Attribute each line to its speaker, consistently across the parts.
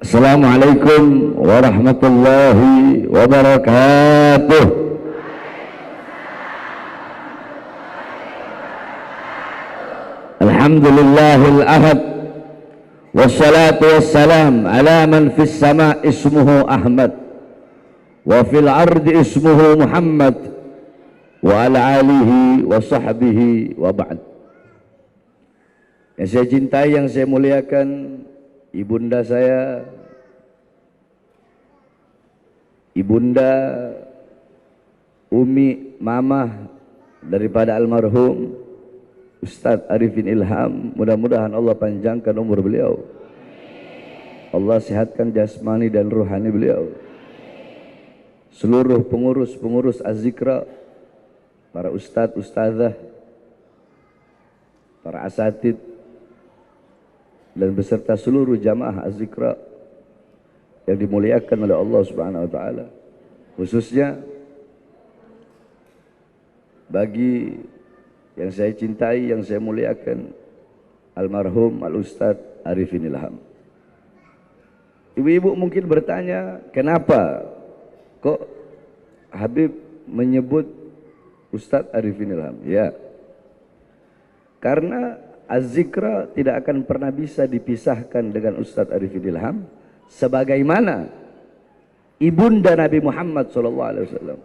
Speaker 1: Assalamualaikum warahmatullahi wabarakatuh. Alhamdulillahil ahad, wassalatu wassalam ala man fis sama ismuhu Ahmad wa fil ardi ismuhu Muhammad wa ala alihi wa sahbihi wa ba'd. Yang saya cintai, yang saya muliakan, ibunda saya, ibunda Umi Mamah daripada almarhum Ustadz Arifin Ilham, mudah-mudahan Allah panjangkan umur beliau, Allah sehatkan jasmani dan rohani beliau, seluruh pengurus Az-Zikra, para ustadz, ustadzah, para asatid, dan beserta seluruh jamaah Az-Zikra yang dimuliakan oleh Allah Subhanahu wa taala. Khususnya bagi yang saya cintai, yang saya muliakan, almarhum Al-Ustadz Arifin Ilham. Ibu-ibu mungkin bertanya, kenapa kok Habib menyebut Ustadz Arifin Ilham? Ya, karena Az-Zikra tidak akan pernah bisa dipisahkan dengan Ustadz Arifin Ilham, sebagaimana ibunda Nabi Muhammad SAW.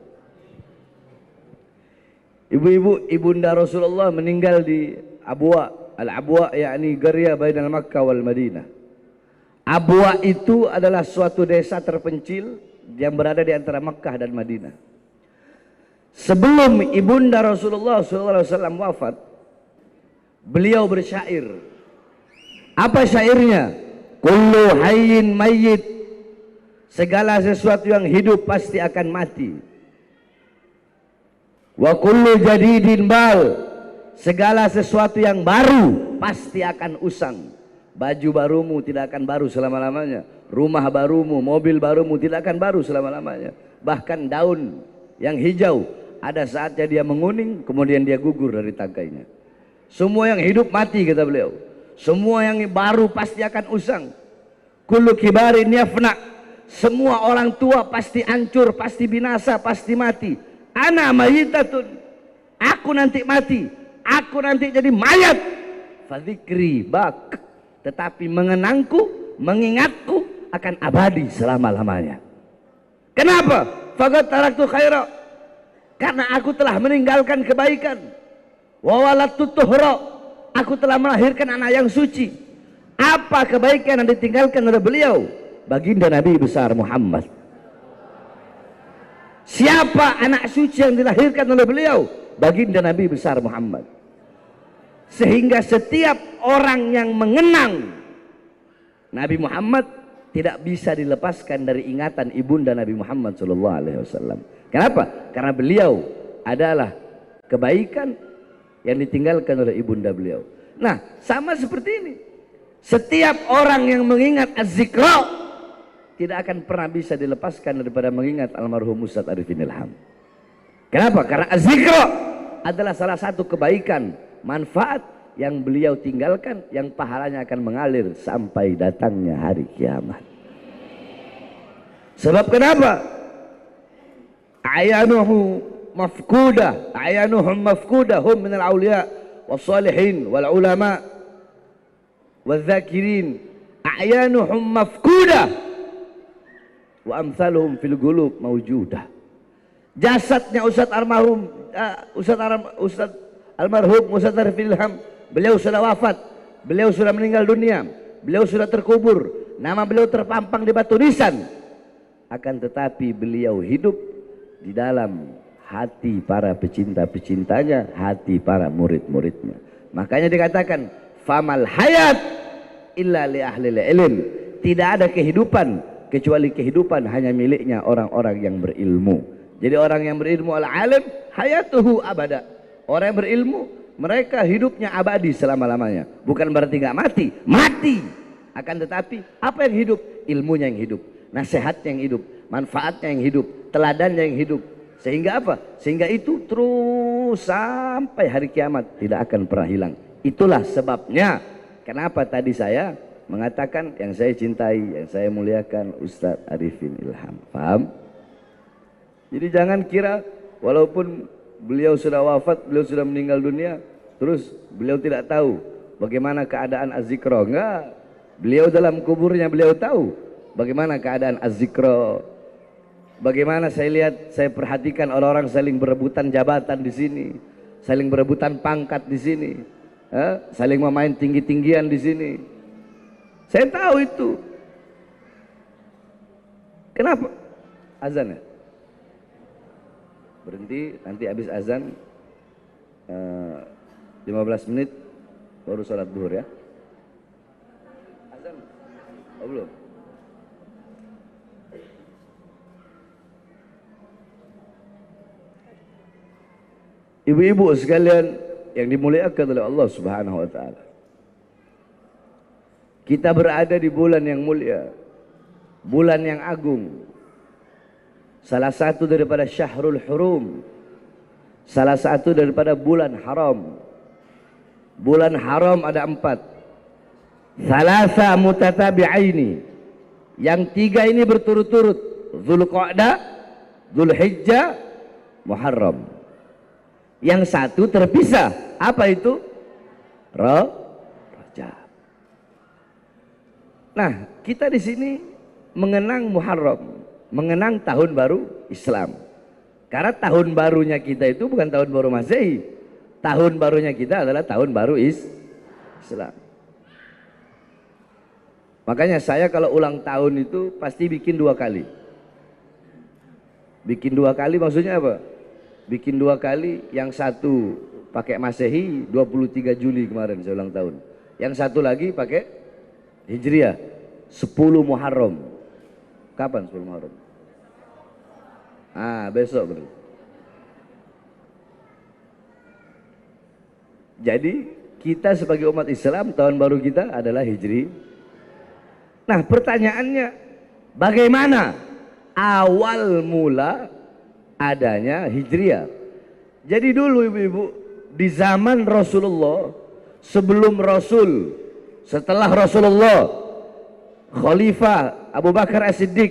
Speaker 1: Ibu-ibu, ibunda Rasulullah meninggal di Abwa, Al-Abwa yakni Qarya bainal Makkah wal Madinah. Abwa itu adalah suatu desa terpencil yang berada di antara Makkah dan Madinah. Sebelum ibunda Rasulullah SAW wafat, beliau bersyair. Apa syairnya? Kullu hayyin mayyit, segala sesuatu yang hidup pasti akan mati. Wa kullu jadidin bal, segala sesuatu yang baru pasti akan usang. Baju barumu tidak akan baru selama-lamanya, rumah barumu, mobil barumu tidak akan baru selama-lamanya. Bahkan daun yang hijau ada saatnya dia menguning, kemudian dia gugur dari tangkainya. Semua yang hidup mati, kata beliau. Semua yang baru pasti akan usang. Kullu kibarin yafna, semua orang tua pasti hancur, pasti binasa, pasti mati. Ana mayitatun, aku nanti mati, aku nanti jadi mayat. Fadzikri bak, tetapi mengenangku, mengingatku akan abadi selama-lamanya. Kenapa? Faqad taraktu khaira, karena aku telah meninggalkan kebaikan. Wa waladtu tuhra, aku telah melahirkan anak yang suci. Apa kebaikan yang ditinggalkan oleh beliau? Baginda Nabi besar Muhammad. Siapa anak suci yang dilahirkan oleh beliau? Baginda Nabi besar Muhammad. Sehingga setiap orang yang mengenang Nabi Muhammad tidak bisa dilepaskan dari ingatan ibunda Nabi Muhammad SAW. Kenapa? Karena beliau adalah kebaikan yang ditinggalkan oleh ibunda beliau. Nah, sama seperti ini. Setiap orang yang mengingat Az-Zikra tidak akan pernah bisa dilepaskan daripada mengingat almarhum Ustadz Arifin Ilham. Kenapa? Karena Az-Zikra adalah salah satu kebaikan, manfaat yang beliau tinggalkan, yang pahalanya akan mengalir sampai datangnya hari kiamat. Sebab kenapa? Ayanuhu mafkudah, ayanuhum mafkudah, hum minal awliya was salihin wal ulama wal zakirin. Ayanuhum mafkudah wa amsaluhum fil qulub mawjudah. Jasadnya Ustadz almarhum Ustadz Arifin Ilham, beliau sudah wafat, beliau sudah meninggal dunia, beliau sudah terkubur, nama beliau terpampang di batu nisan. Akan tetapi beliau hidup di dalam hati para pecinta-pecintanya, hati para murid-muridnya. Makanya dikatakan famal hayat illa li ahlil ilm, tidak ada kehidupan kecuali kehidupan hanya miliknya orang-orang yang berilmu. Jadi orang yang berilmu al-alim hayatuhu abada. Orang yang berilmu, mereka hidupnya abadi selama-lamanya. Bukan berarti nggak mati, mati. Akan tetapi apa yang hidup? Ilmunya yang hidup, nasihatnya yang hidup, manfaatnya yang hidup, teladannya yang hidup. Sehingga apa? Sehingga itu terus sampai hari kiamat tidak akan pernah hilang. Itulah sebabnya kenapa tadi saya mengatakan yang saya cintai, yang saya muliakan Ustadz Arifin Ilham. Paham? Jadi jangan kira walaupun beliau sudah wafat, beliau sudah meninggal dunia, terus beliau tidak tahu bagaimana keadaan Az-Zikra. Enggak. Beliau dalam kuburnya beliau tahu bagaimana keadaan Az-Zikra. Bagaimana saya lihat, saya perhatikan orang-orang saling berebutan jabatan di sini, saling berebutan pangkat di sini, saling memain tinggi-tinggian di sini. Saya tahu itu. Kenapa? Azan ya? Berhenti, nanti habis azan 15 menit baru sholat duhur ya. Azan? Oh belum? Ibu-ibu sekalian yang dimuliakan oleh Allah Subhanahu wa taala. Kita berada di bulan yang mulia, bulan yang agung. Salah satu daripada Syahrul Hurum, salah satu daripada bulan haram. Bulan haram ada 4. Thalatha mutatabi'aini. Yang 3 ini berturut-turut. Dzulqa'dah, Dzulhijjah, Muharram. Yang 1 terpisah. Apa itu? Rajab. Nah, kita di sini mengenang Muharram, mengenang tahun baru Islam. Karena tahun barunya kita itu bukan tahun baru Masehi. Tahun barunya kita adalah tahun baru Islam. Makanya saya kalau ulang tahun itu pasti bikin 2 kali. Bikin 2 kali maksudnya apa? Bikin 2 kali, yang satu pakai Masehi 23 Juli kemarin saya ulang tahun. Yang satu lagi pakai Hijriah 10 Muharram. Kapan 10 Muharram? Besok betul. Jadi kita sebagai umat Islam tahun baru kita adalah Hijri. Nah pertanyaannya, bagaimana awal mula adanya Hijriah? Jadi dulu ibu-ibu, di zaman Rasulullah, sebelum Rasul, setelah Rasulullah, Khalifah Abu Bakar As-Siddiq,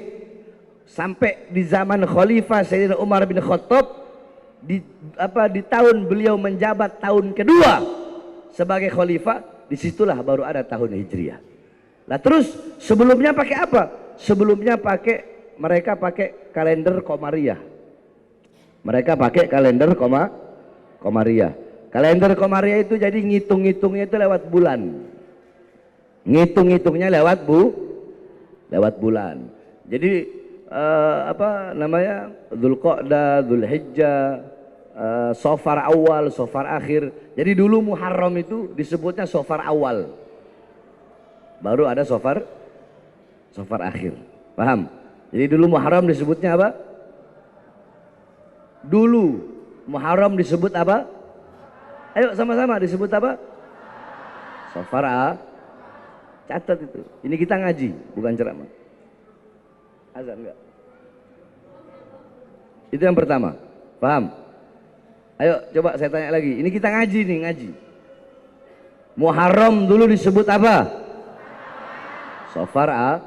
Speaker 1: sampai di zaman Khalifah Sayyidina Umar bin Khattab, di tahun beliau menjabat tahun kedua sebagai Khalifah, disitulah baru ada tahun Hijriah. Nah terus sebelumnya pakai apa? Sebelumnya mereka pakai kalender Qamariyah. Mereka pakai kalender Qamariyah. Kalender Qamariyah itu jadi ngitung-ngitungnya itu lewat bulan. Ngitung-ngitungnya lewat bulan. Jadi Dzulqa'dah, Dzulhijjah, Safar awal, Safar akhir. Jadi dulu Muharram itu disebutnya Safar awal. Baru ada Safar akhir. Paham? Jadi dulu Muharram disebutnya apa? Dulu Muharram disebut apa? Ayo sama-sama disebut apa? Safar. Catat itu. Ini kita ngaji, bukan ceramah. Azan enggak? Itu yang pertama. Paham? Ayo coba saya tanya lagi. Ini kita ngaji nih, ngaji. Muharram dulu disebut apa? Safar.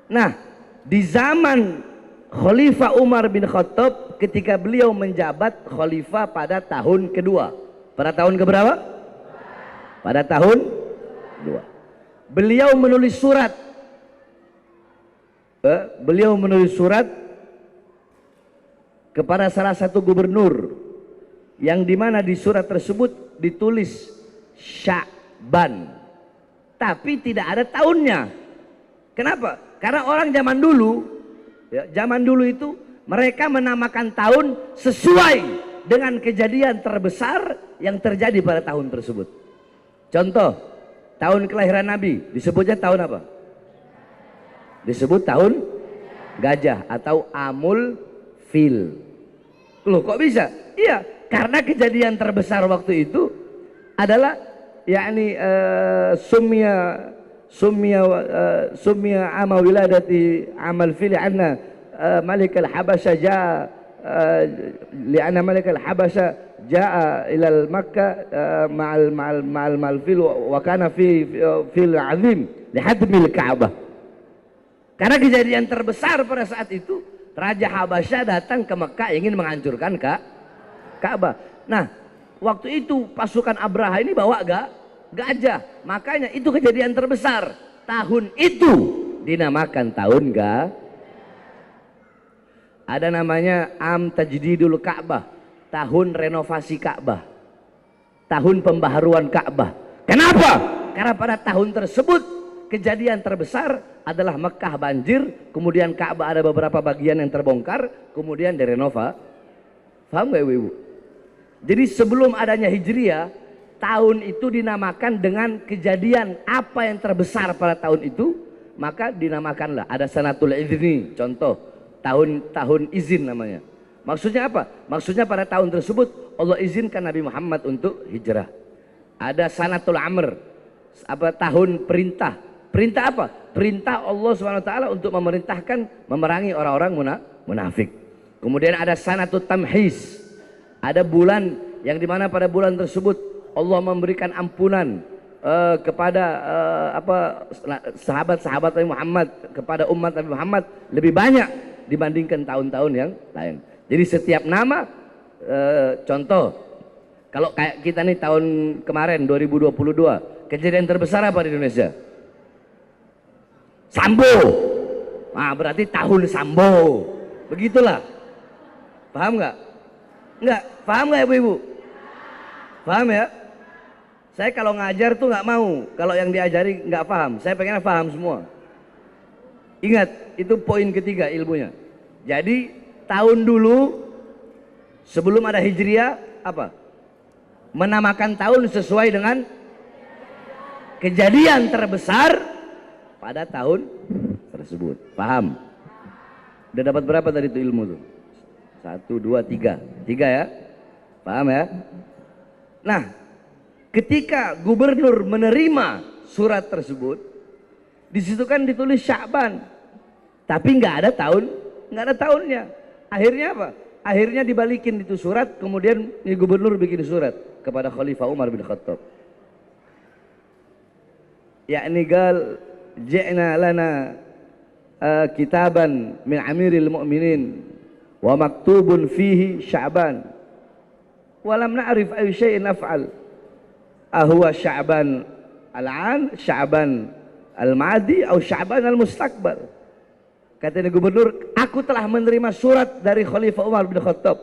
Speaker 1: Nah, di zaman Khalifah Umar bin Khattab, ketika beliau menjabat khalifah pada tahun kedua. Pada tahun keberapa? Pada tahun kedua. Beliau menulis surat. Beliau menulis surat kepada salah satu gubernur, yang dimana di surat tersebut ditulis Sya'ban, tapi tidak ada tahunnya. Kenapa? Karena orang zaman dulu, zaman dulu itu mereka menamakan tahun sesuai dengan kejadian terbesar yang terjadi pada tahun tersebut. Contoh, tahun kelahiran Nabi disebutnya tahun apa? Disebut tahun gajah atau Amul Fil. Loh kok bisa? Iya, karena kejadian terbesar waktu itu adalah sumya ama wiladati amal fil anna malik al habasya li'anna malikal habasya jaa ilal Makkah ma'al fil wa kana fi fil azim lihadmil Ka'bah. Karena kejadian terbesar pada saat itu, Raja Habasyah datang ke Mekah ingin menghancurkan Ka'bah. Nah, waktu itu pasukan Abraha ini bawa gajah. Makanya itu kejadian terbesar. Tahun itu dinamakan tahun ada namanya Am Tajdidul Ka'bah, tahun renovasi Ka'bah, tahun pembaharuan Ka'bah. Kenapa? Karena pada tahun tersebut kejadian terbesar adalah Mekah banjir, kemudian Ka'bah ada beberapa bagian yang terbongkar, kemudian direnova. Paham gak ibu-ibu? Jadi sebelum adanya Hijriah, tahun itu dinamakan dengan kejadian apa yang terbesar pada tahun itu, maka dinamakanlah ada Sanatul Izni, contoh tahun izin namanya. Maksudnya apa? Maksudnya pada tahun tersebut Allah izinkan Nabi Muhammad untuk hijrah. Ada Sanatul Amr, apa tahun perintah. Perintah apa? Perintah Allah SWT untuk memerintahkan memerangi orang-orang munafik. Kemudian ada Sanatul Tamhis, ada bulan yang dimana pada bulan tersebut Allah memberikan ampunan kepada sahabat-sahabat Nabi Muhammad, kepada umat Nabi Muhammad lebih banyak dibandingkan tahun-tahun yang lain. Jadi setiap nama contoh, kalau kayak kita nih tahun kemarin 2022, kejadian terbesar apa di Indonesia? Sambo. Nah, berarti tahun Sambo. Begitulah. Paham nggak? Nggak? Paham nggak ibu-ibu? Paham ya? Saya kalau ngajar tuh nggak mau kalau yang diajari nggak paham. Saya pengennya paham semua. Ingat, itu poin ketiga ilmunya. Jadi tahun dulu sebelum ada Hijriah apa? Menamakan tahun sesuai dengan kejadian terbesar pada tahun tersebut. Paham? Udah dapat berapa tadi itu ilmu tuh? 1, 2, 3. 3 ya? Paham ya? Nah, ketika gubernur menerima surat tersebut, di situ kan ditulis Sya'ban, tapi nggak ada tahunnya. Akhirnya apa? Akhirnya dibalikin itu surat, kemudian gubernur bikin surat kepada Khalifah Umar bin Khattab. Yakni gal ji'na lana kitaban min amiril mu'minin wa maktubun fihi Sya'ban wa lam na'rif ay syai'in naf'al ahuwa Sya'ban al-an Sya'ban al-madi atau Sya'ban al-mustaqbal. Katanya gubernur, aku telah menerima surat dari Khalifah Umar bin Khattab.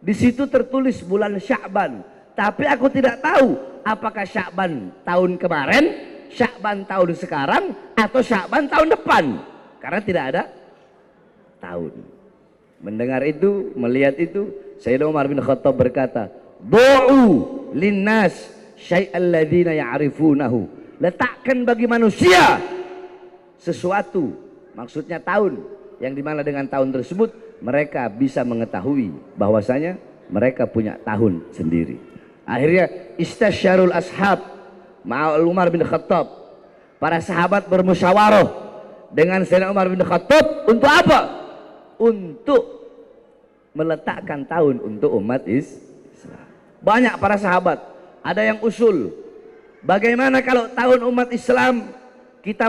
Speaker 1: Di situ tertulis bulan Sya'ban, tapi aku tidak tahu apakah Sya'ban tahun kemarin, Sya'ban tahun sekarang, atau Sya'ban tahun depan, karena tidak ada tahun. Mendengar itu, melihat itu, Sayyidina Umar bin Khattab berkata, "Du'u linnas syai'al ladzina ya'rifunahu." Letakkan bagi manusia sesuatu, maksudnya tahun, yang dimana dengan tahun tersebut mereka bisa mengetahui bahwasanya mereka punya tahun sendiri. Akhirnya istasyarul ashab ma'al Umar bin Khattab, para sahabat bermusyawarah dengan Sayyidina Umar bin Khattab untuk apa? Untuk meletakkan tahun untuk umat Islam. Banyak para sahabat, ada yang usul, bagaimana kalau tahun umat Islam kita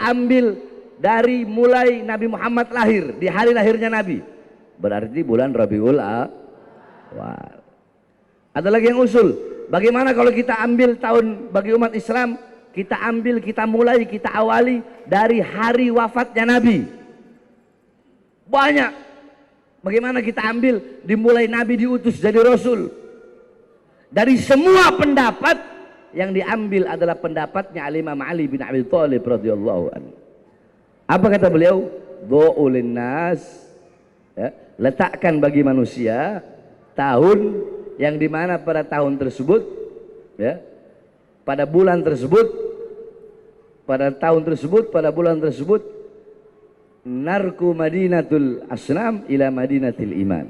Speaker 1: ambil dari mulai Nabi Muhammad lahir, di hari lahirnya Nabi, berarti bulan Rabiul Awal. Ada lagi yang usul, bagaimana kalau kita ambil tahun bagi umat Islam, kita awali dari hari wafatnya Nabi. Banyak. Bagaimana kita ambil dimulai Nabi diutus jadi Rasul. Dari semua pendapat, yang diambil adalah pendapatnya Imam Ali bin Abi Thalib radhiyallahu anhu. Apa kata beliau? Du'ulin nas, ya, letakkan bagi manusia tahun yang dimana pada tahun tersebut, ya, pada bulan tersebut, pada tahun tersebut, pada bulan tersebut, narku madinatul asnam ila madinatil iman.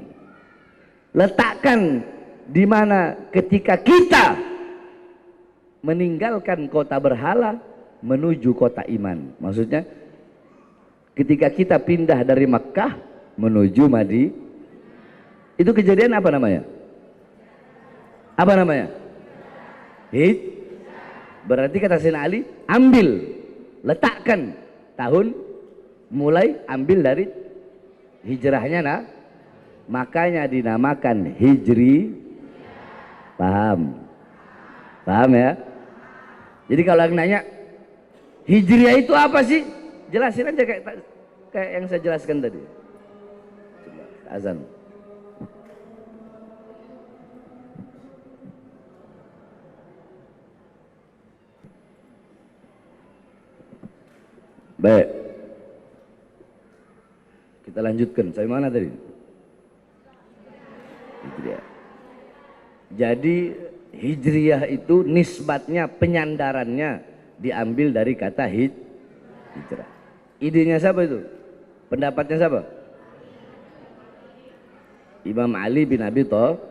Speaker 1: Letakkan di mana ketika kita meninggalkan kota berhala menuju kota iman. Maksudnya ketika kita pindah dari Makkah menuju Itu kejadian apa namanya? Apa namanya? Berarti kata Sayyidina Ali, ambil, letakkan tahun, mulai ambil dari hijrahnya. Nah, makanya dinamakan Hijri. Paham? Paham ya? Jadi kalau yang nanya Hijriah itu apa sih? Jelasin aja kayak yang saya jelaskan tadi. Coba, azan. Baik, kita lanjutkan. Sampai mana tadi? Hijriah. Jadi Hijriah itu nisbatnya, penyandarannya diambil dari kata hijrah. Idenya siapa itu? Pendapatnya siapa? Imam Ali bin Abi Thalib.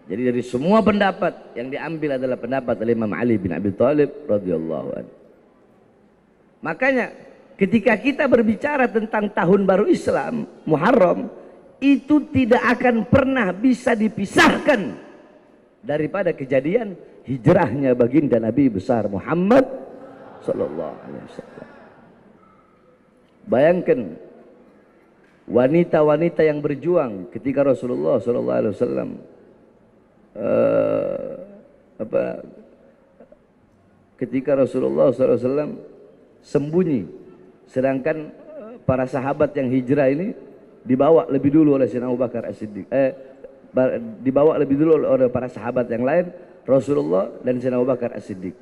Speaker 1: Jadi dari semua pendapat yang diambil adalah pendapat oleh Imam Ali bin Abi Thalib radhiyallahu anhu. Makanya ketika kita berbicara tentang tahun baru Islam, Muharram, itu tidak akan pernah bisa dipisahkan daripada kejadian hijrahnya baginda Nabi besar Muhammad sallallahu alaihi wasallam. Bayangkan wanita-wanita yang berjuang ketika Rasulullah sallallahu alaihi wasallam ketika Rasulullah sallallahu alaihi wasallam sembunyi, sedangkan para sahabat yang hijrah ini dibawa lebih dulu oleh Sayyidina Abu Bakar As-Siddiq, dibawa lebih dulu oleh para sahabat yang lain, Rasulullah dan Sayyidina Abu Bakar As-Siddiq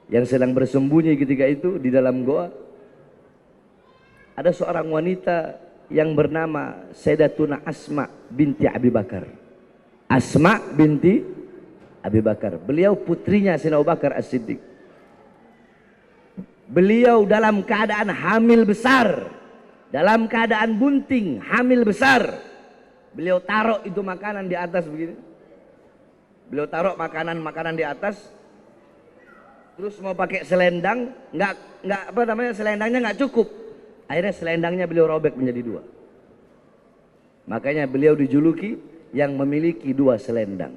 Speaker 1: yang sedang bersembunyi ketika itu di dalam goa. Ada seorang wanita yang bernama Sayyidatuna Asma binti Abi Bakar. Asma binti Abi Bakar, beliau putrinya Sayyidina Abu Bakar As-Siddiq. Beliau dalam keadaan hamil besar, dalam keadaan bunting, hamil besar. Beliau taruh itu makanan di atas begini. Beliau taruh makanan di atas. Terus mau pakai selendang, nggak apa namanya, selendangnya nggak cukup. Akhirnya selendangnya beliau robek menjadi dua. Makanya beliau dijuluki yang memiliki dua selendang.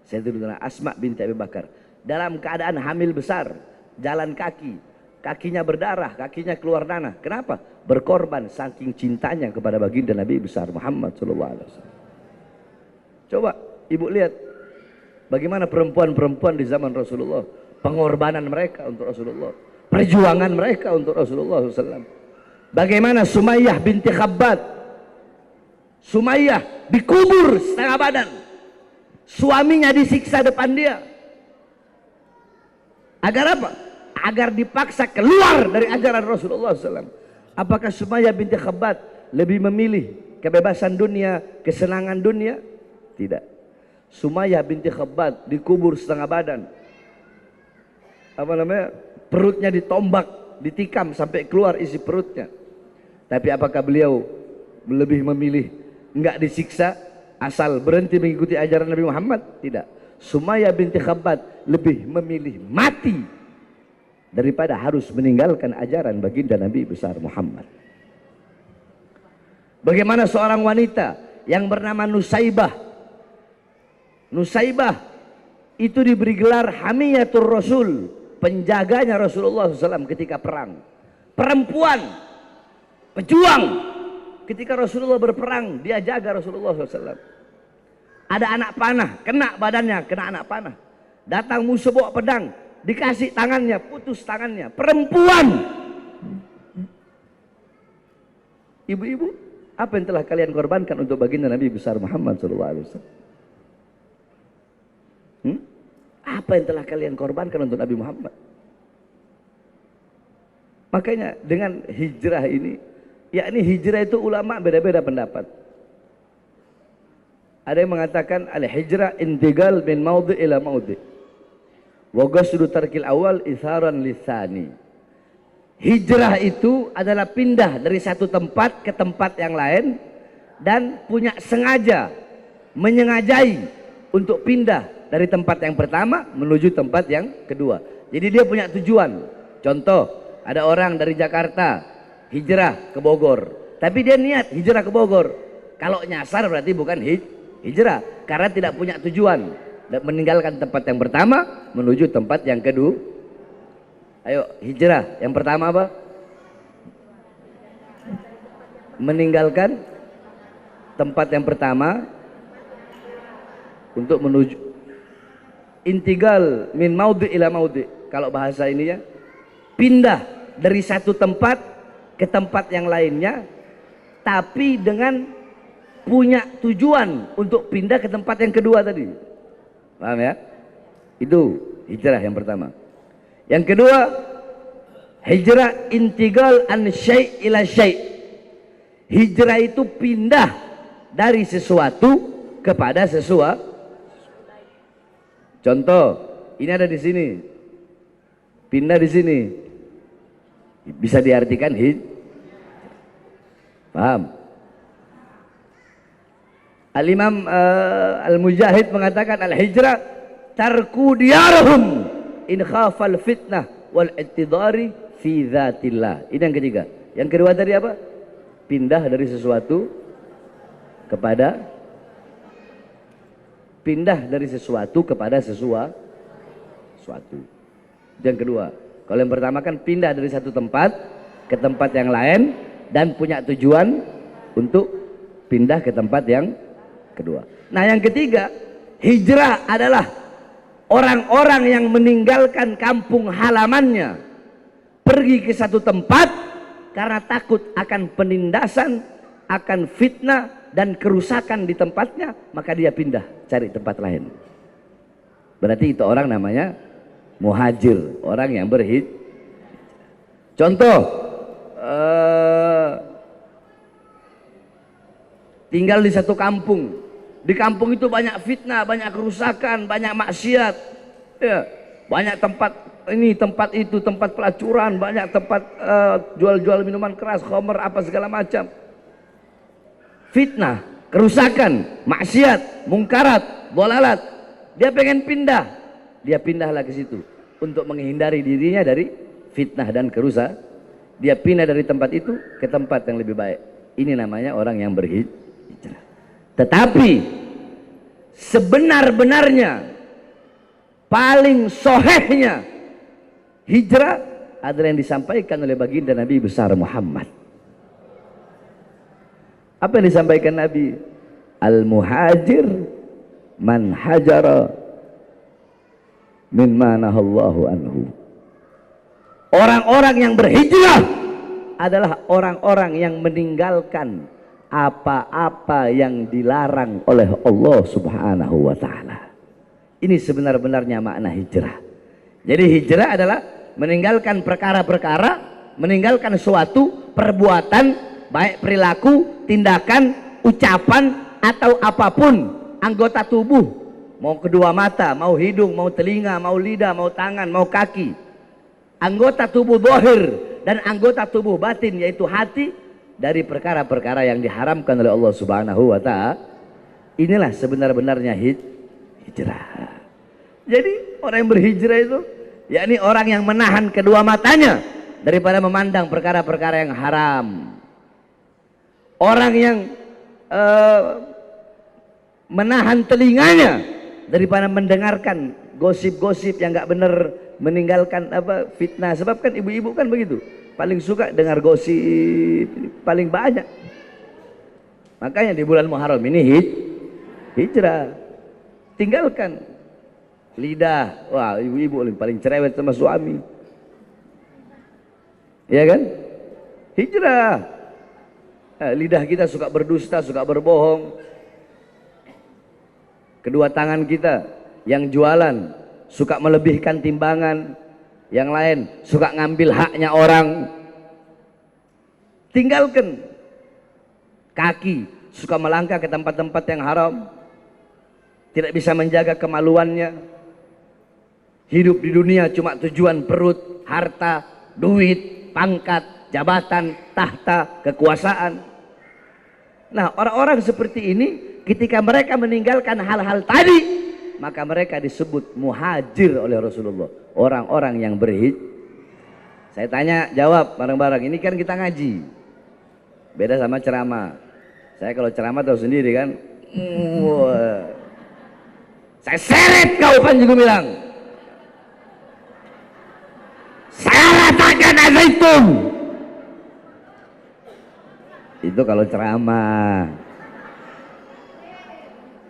Speaker 1: Sayyidatuna Asma binti Abi Bakar dalam keadaan hamil besar, jalan kaki. Kakinya berdarah, kakinya keluar nanah. Kenapa? Berkorban saking cintanya kepada baginda Nabi besar Muhammad SAW. Coba ibu lihat bagaimana perempuan-perempuan di zaman Rasulullah, pengorbanan mereka untuk Rasulullah, perjuangan mereka untuk Rasulullah SAW. Bagaimana Sumayyah binti Khabbab, Sumayyah dikubur setengah badan, suaminya disiksa depan dia. Agar apa? Agar dipaksa keluar dari ajaran Rasulullah SAW. Apakah Sumayyah binti Khabbab lebih memilih kebebasan dunia, kesenangan dunia? Tidak. Sumayyah binti Khabbab dikubur setengah badan. Apa namanya? Perutnya ditombak, ditikam sampai keluar isi perutnya. Tapi apakah beliau lebih memilih enggak disiksa asal berhenti mengikuti ajaran Nabi Muhammad? Tidak. Sumayyah binti Khabbab lebih memilih mati daripada harus meninggalkan ajaran baginda Nabi besar Muhammad. Bagaimana seorang wanita yang bernama Nusaibah. Nusaibah itu diberi gelar Hamiyatur Rasul, penjaganya Rasulullah SAW ketika perang. Perempuan, pejuang. Ketika Rasulullah berperang, dia jaga Rasulullah SAW. Ada anak panah, kena badannya, kena anak panah. Datang musuh bawa pedang, dikasih tangannya, putus tangannya. Perempuan. Ibu-ibu, apa yang telah kalian korbankan untuk baginda Nabi besar Muhammad SAW? Apa yang telah kalian korbankan untuk Nabi Muhammad? Makanya dengan hijrah ini, yakni hijrah itu ulama beda-beda pendapat. Ada yang mengatakan al-hijrah intiqal min maudhi' ila maudhi'. Wa qasdu tarkil awal itharan lisani. Hijrah itu adalah pindah dari satu tempat ke tempat yang lain dan punya sengaja, menyengajai untuk pindah dari tempat yang pertama menuju tempat yang kedua. Jadi dia punya tujuan. Contoh, ada orang dari Jakarta hijrah ke Bogor, tapi dia niat hijrah ke Bogor. Kalau nyasar berarti bukan hijrah, karena tidak punya tujuan dan meninggalkan tempat yang pertama menuju tempat yang kedua. Ayo, hijrah yang pertama apa? Meninggalkan tempat yang pertama untuk menuju intigal min maudi ila maudi. Kalau bahasa ini ya, pindah dari satu tempat ke tempat yang lainnya, tapi dengan punya tujuan untuk pindah ke tempat yang kedua tadi. Paham ya? Itu hijrah yang pertama. Yang kedua, hijrah intigal an syai' ila syai'. Hijrah itu pindah dari sesuatu kepada sesuatu. Contoh, ini ada di sini. Pindah di sini. Bisa diartikan paham? Al-Imam Al-Mujahid mengatakan al-hijrah tarku diyarhum in khafal fitnah wal ittidari fi dzatillah. Ini yang ketiga. Yang kedua tadi apa? Pindah dari sesuatu kepada sesuatu. Yang kedua. Kalau yang pertama kan pindah dari satu tempat ke tempat yang lain dan punya tujuan untuk pindah ke tempat yang kedua. Nah, yang ketiga, hijrah adalah orang-orang yang meninggalkan kampung halamannya, pergi ke satu tempat karena takut akan penindasan, akan fitnah dan kerusakan di tempatnya, maka dia pindah cari tempat lain. Berarti itu orang namanya muhajir, orang yang berhijrah. Contoh, tinggal di satu kampung. Di kampung itu banyak fitnah, banyak kerusakan, banyak maksiat, ya, banyak tempat ini, tempat itu, tempat pelacuran, banyak tempat jual-jual minuman keras, khamr, apa segala macam. Fitnah, kerusakan, maksiat, mungkarat, dolalat. Dia pengen pindah, dia pindahlah ke situ untuk menghindari dirinya dari fitnah dan kerusakan. Dia pindah dari tempat itu ke tempat yang lebih baik. Ini namanya orang yang berhijrah. Tetapi sebenar-benarnya, paling sohehnya hijrah adalah yang disampaikan oleh baginda Nabi besar Muhammad. Apa yang disampaikan Nabi? Al-muhajir man hajara min manahallahu anhu. Orang-orang yang berhijrah adalah orang-orang yang meninggalkan apa-apa yang dilarang oleh Allah Subhanahu wa ta'ala. Ini sebenar-benarnya makna hijrah. Jadi hijrah adalah meninggalkan perkara-perkara, meninggalkan suatu perbuatan, baik perilaku, tindakan, ucapan, atau apapun anggota tubuh, mau kedua mata, mau hidung, mau telinga, mau lidah, mau tangan, mau kaki, anggota tubuh zahir dan anggota tubuh batin yaitu hati, dari perkara-perkara yang diharamkan oleh Allah Subhanahu wa ta'ala. Inilah sebenar-benarnya hijrah. Jadi orang yang berhijrah itu yakni orang yang menahan kedua matanya daripada memandang perkara-perkara yang haram. Orang yang menahan telinganya daripada mendengarkan gosip-gosip yang nggak benar, meninggalkan apa fitnah. Sebab kan ibu-ibu kan begitu, paling suka dengar gosip, paling banyak. Makanya di bulan Muharram ini hijrah, tinggalkan lidah. Wah, ibu-ibu paling cerewet sama suami, ya kan? Hijrah. Lidah kita suka berdusta, suka berbohong. Kedua tangan kita yang jualan suka melebihkan timbangan, yang lain suka ngambil haknya orang. Tinggalkan. Kaki suka melangkah ke tempat-tempat yang haram, tidak bisa menjaga kemaluannya. Hidup di dunia cuma tujuan perut, harta, duit, pangkat, jabatan, tahta, kekuasaan. Nah, orang-orang seperti ini ketika mereka meninggalkan hal-hal tadi, maka mereka disebut muhajir oleh Rasulullah, orang-orang yang berhijrah. Saya tanya, jawab bareng-bareng. Ini kan kita ngaji, beda sama ceramah. Saya kalau ceramah tahu sendiri kan. Wah. Saya seret kau Panji Gumilang. Saya ratakan azaitum. Itu kalau ceramah.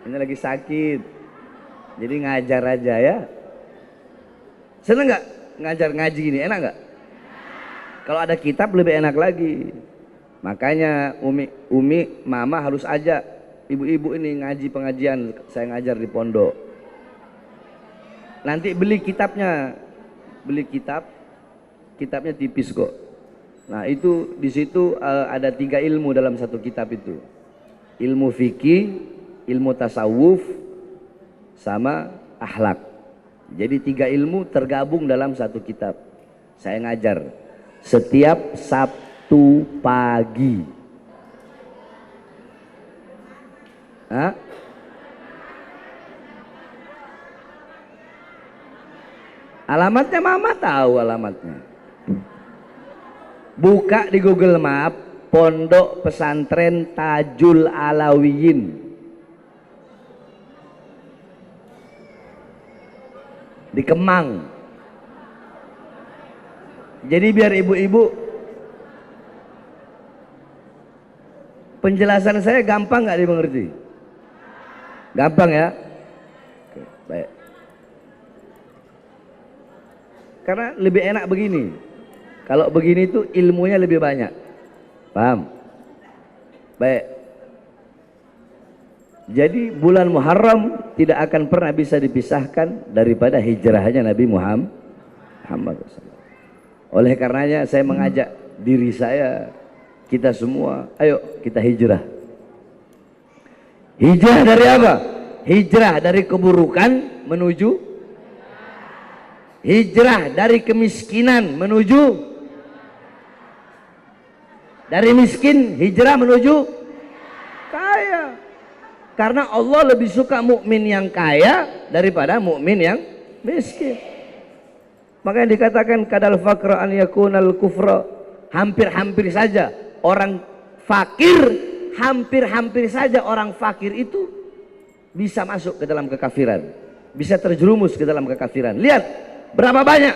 Speaker 1: Ini lagi sakit. Jadi ngajar aja ya. Seneng nggak ngajar ngaji gini? Enak nggak? Kalau ada kitab lebih enak lagi. Makanya Umi, Mama harus ajak ibu-ibu ini ngaji pengajian. Saya ngajar di pondok. Nanti beli kitabnya, kitabnya tipis kok. Nah itu di situ ada 3 ilmu dalam satu kitab itu. Ilmu fikih, ilmu tasawuf, sama akhlak. Jadi 3 ilmu tergabung dalam satu kitab. Saya ngajar setiap Sabtu pagi. Hah? Alamatnya Mama tahu alamatnya. Buka di Google Map Pondok Pesantren Tajul Alawiyin. Di Kemang. Jadi biar ibu-ibu penjelasan saya gampang nggak dimengerti? Gampang ya? Oke, baik. Karena lebih enak begini. Kalau begini tuh ilmunya lebih banyak. Paham? Baik. Jadi bulan Muharram tidak akan pernah bisa dipisahkan daripada hijrahnya Nabi Muhammad SAW. Oleh karenanya saya mengajak diri saya, kita semua, ayo kita hijrah. Hijrah dari apa? Hijrah dari keburukan menuju, hijrah dari kemiskinan menuju, dari miskin hijrah menuju kaya. Karena Allah lebih suka mukmin yang kaya daripada mukmin yang miskin. Makanya dikatakan kadal faqra an yakunal kufra. Hampir-hampir saja orang fakir, hampir-hampir saja orang fakir itu bisa masuk ke dalam kekafiran, bisa terjerumus ke dalam kekafiran. Lihat berapa banyak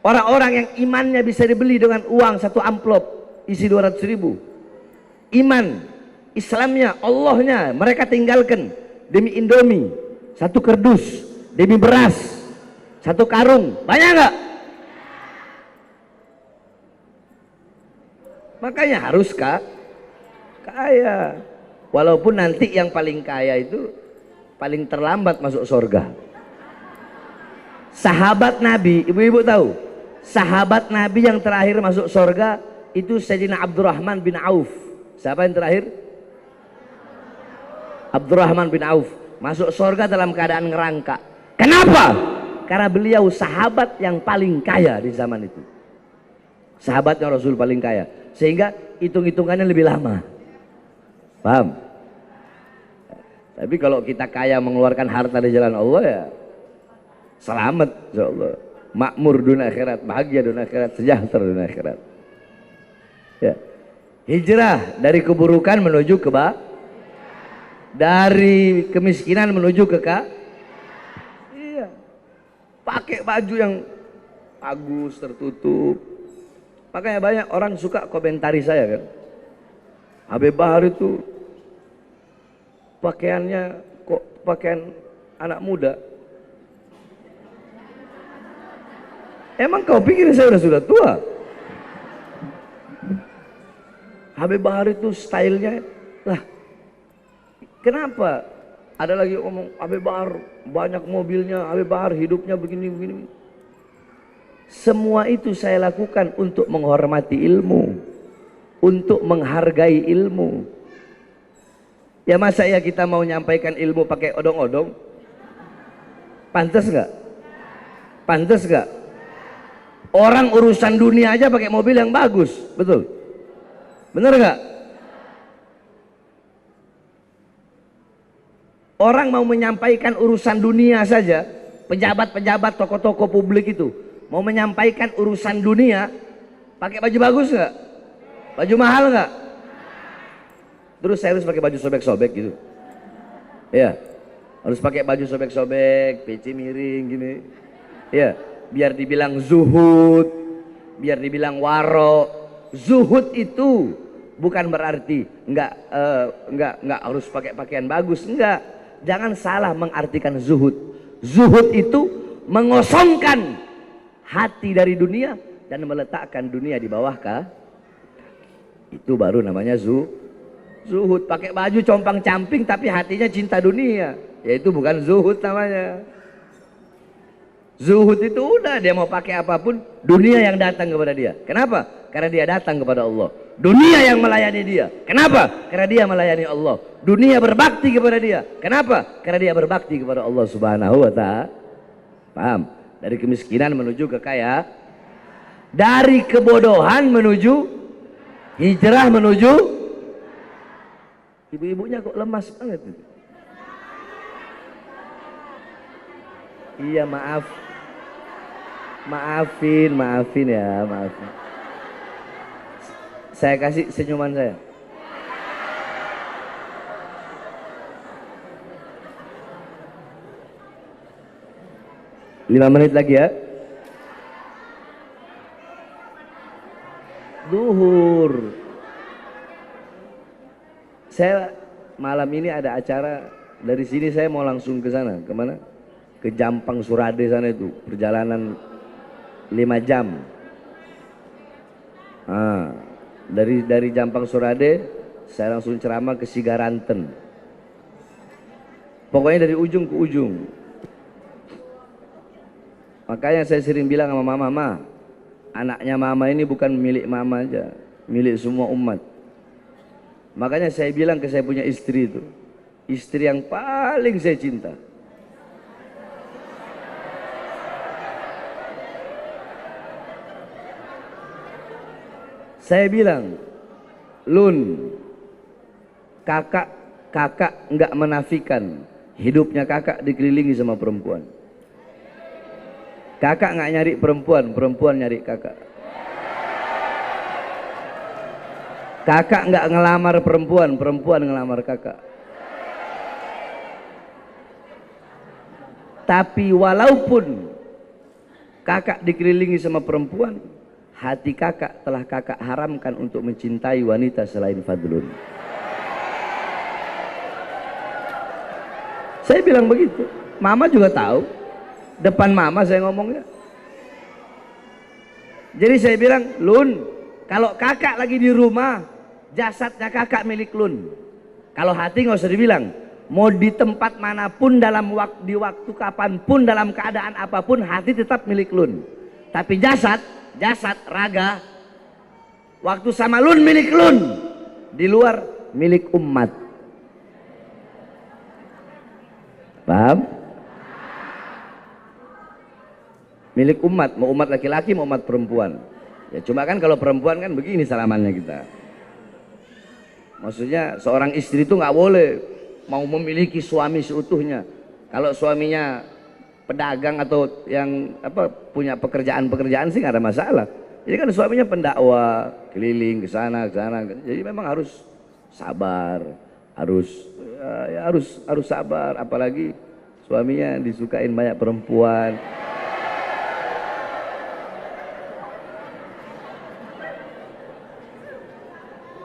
Speaker 1: orang-orang yang imannya bisa dibeli dengan uang 1 amplop isi 200.000. Iman Islamnya, Allahnya mereka tinggalkan demi Indomie 1 kerdus, demi beras 1 karung. Banyak nggak? Makanya harus kaya. Walaupun nanti yang paling kaya itu paling terlambat masuk surga. Sahabat Nabi, ibu-ibu tahu? Sahabat Nabi yang terakhir masuk surga itu Sayyidina Abdurrahman bin Auf. Siapa yang terakhir? Abdurrahman bin Auf masuk surga dalam keadaan ngerangka. Kenapa? Karena beliau sahabat yang paling kaya di zaman itu. Sahabatnya Rasul paling kaya. Sehingga hitung-hitungannya lebih lama. Paham? Tapi kalau kita kaya mengeluarkan harta di jalan Allah ya selamat insyaallah. Makmur dunia akhirat, bahagia dunia akhirat, sejahtera dunia akhirat. Ya. Hijrah dari keburukan menuju dari kemiskinan menuju iya. Pakai baju yang bagus, tertutup. Makanya banyak orang suka komentari saya kan. Habib Bahar itu pakaiannya kok pakaian anak muda. Emang kau pikir saya sudah tua? Habib Bahar itu stylenya lah. Kenapa? Ada lagi ngomong Habib Bahar banyak mobilnya, Habib Bahar hidupnya begini. Semua itu saya lakukan untuk menghormati ilmu, untuk menghargai ilmu. Ya masa ya kita mau nyampaikan ilmu pakai odong-odong? Pantas nggak? Pantas nggak? Orang urusan dunia aja pakai mobil yang bagus, betul? Bener nggak? Orang mau menyampaikan urusan dunia saja, pejabat-pejabat, tokoh-tokoh publik itu mau menyampaikan urusan dunia, pakai baju bagus nggak? Baju mahal nggak? Terus saya harus pakai baju sobek-sobek gitu. Ya, harus pakai baju sobek-sobek, peci miring gini. Ya, biar dibilang zuhud, biar dibilang waro. Zuhud itu bukan berarti enggak harus pakai pakaian bagus, enggak. Jangan salah mengartikan zuhud. Zuhud itu mengosongkan hati dari dunia dan meletakkan dunia di bawah itu baru namanya zuhud. Pakai baju compang-camping tapi hatinya cinta dunia, yaitu bukan zuhud namanya. Zuhud itu udah dia mau pakai apapun, dunia yang datang kepada dia. Kenapa? Karena dia datang kepada Allah. Dunia yang melayani dia. Kenapa? Karena dia melayani Allah. Dunia berbakti kepada dia. Kenapa? Karena dia berbakti kepada Allah Subhanahu wa ta'ala. Paham? Dari kemiskinan menuju kekayaan, dari kebodohan menuju hijrah, menuju. Ibu-ibunya kok lemas banget itu. Iya, maafin ya, maafin. Saya kasih senyuman saya. Lima menit lagi ya. Duhur. Saya malam ini ada acara, dari sini saya mau langsung ke sana. Kemana? Ke Jampang Surade sana itu, perjalanan 5 jam. Dari Jampang Surade saya langsung ceramah ke Sigaranten. Pokoknya dari ujung ke ujung. Makanya saya sering bilang sama mama, anaknya mama ini bukan milik mama aja, milik semua umat. Makanya saya bilang ke saya punya istri itu, istri yang paling saya cinta. Saya bilang, Lun, kakak enggak menafikan hidupnya kakak dikelilingi sama perempuan. Kakak nggak nyari perempuan, perempuan nyari kakak. Kakak nggak ngelamar perempuan, perempuan ngelamar kakak. Tapi walaupun kakak dikelilingi sama perempuan, hati kakak telah kakak haramkan untuk mencintai wanita selain Fadlun. Saya bilang begitu. Mama juga tahu. Depan mama saya ngomongnya. Jadi saya bilang, Lun, kalau kakak lagi di rumah, jasadnya kakak milik Lun. Kalau hati nggak usah dibilang. Mau di tempat manapun, di waktu kapanpun, dalam keadaan apapun, hati tetap milik Lun. Tapi jasad, raga, waktu sama Lun milik Lun, di luar milik umat. Paham? Milik umat, mau umat laki-laki mau umat perempuan. Ya cuma kan kalau perempuan kan begini salamannya kita. Maksudnya seorang istri itu nggak boleh mau memiliki suami seutuhnya. Kalau suaminya pedagang atau yang punya pekerjaan sih nggak ada masalah. Jadi kan suaminya pendakwah, keliling ke sana. Jadi memang harus sabar, harus sabar. Apalagi suaminya disukain banyak perempuan.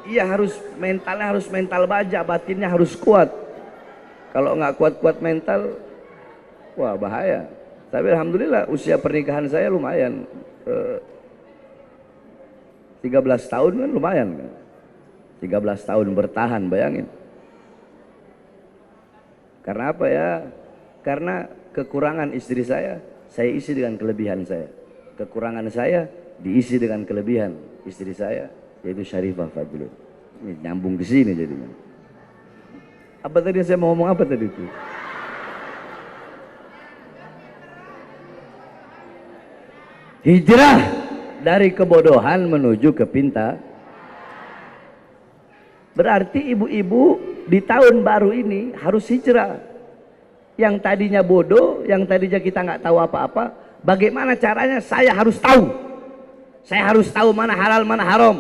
Speaker 1: Iya, harus mental baja, batinnya harus kuat. Kalau nggak kuat mental, wah bahaya. Tapi alhamdulillah usia pernikahan saya lumayan, 13 tahun kan lumayan kan. 13 tahun bertahan, bayangin. Karena apa ya? Karena kekurangan istri saya isi dengan kelebihan saya. Kekurangan saya diisi dengan kelebihan istri saya, yaitu Syarifah Fadlun. Ini nyambung ke sini jadinya. Apa tadi saya mau ngomong apa tadi itu? Hijrah dari kebodohan menuju ke pintar. Berarti ibu-ibu di tahun baru ini harus hijrah. Yang tadinya bodoh, yang tadinya kita nggak tahu apa-apa, bagaimana caranya saya harus tahu. Saya harus tahu mana halal, mana haram.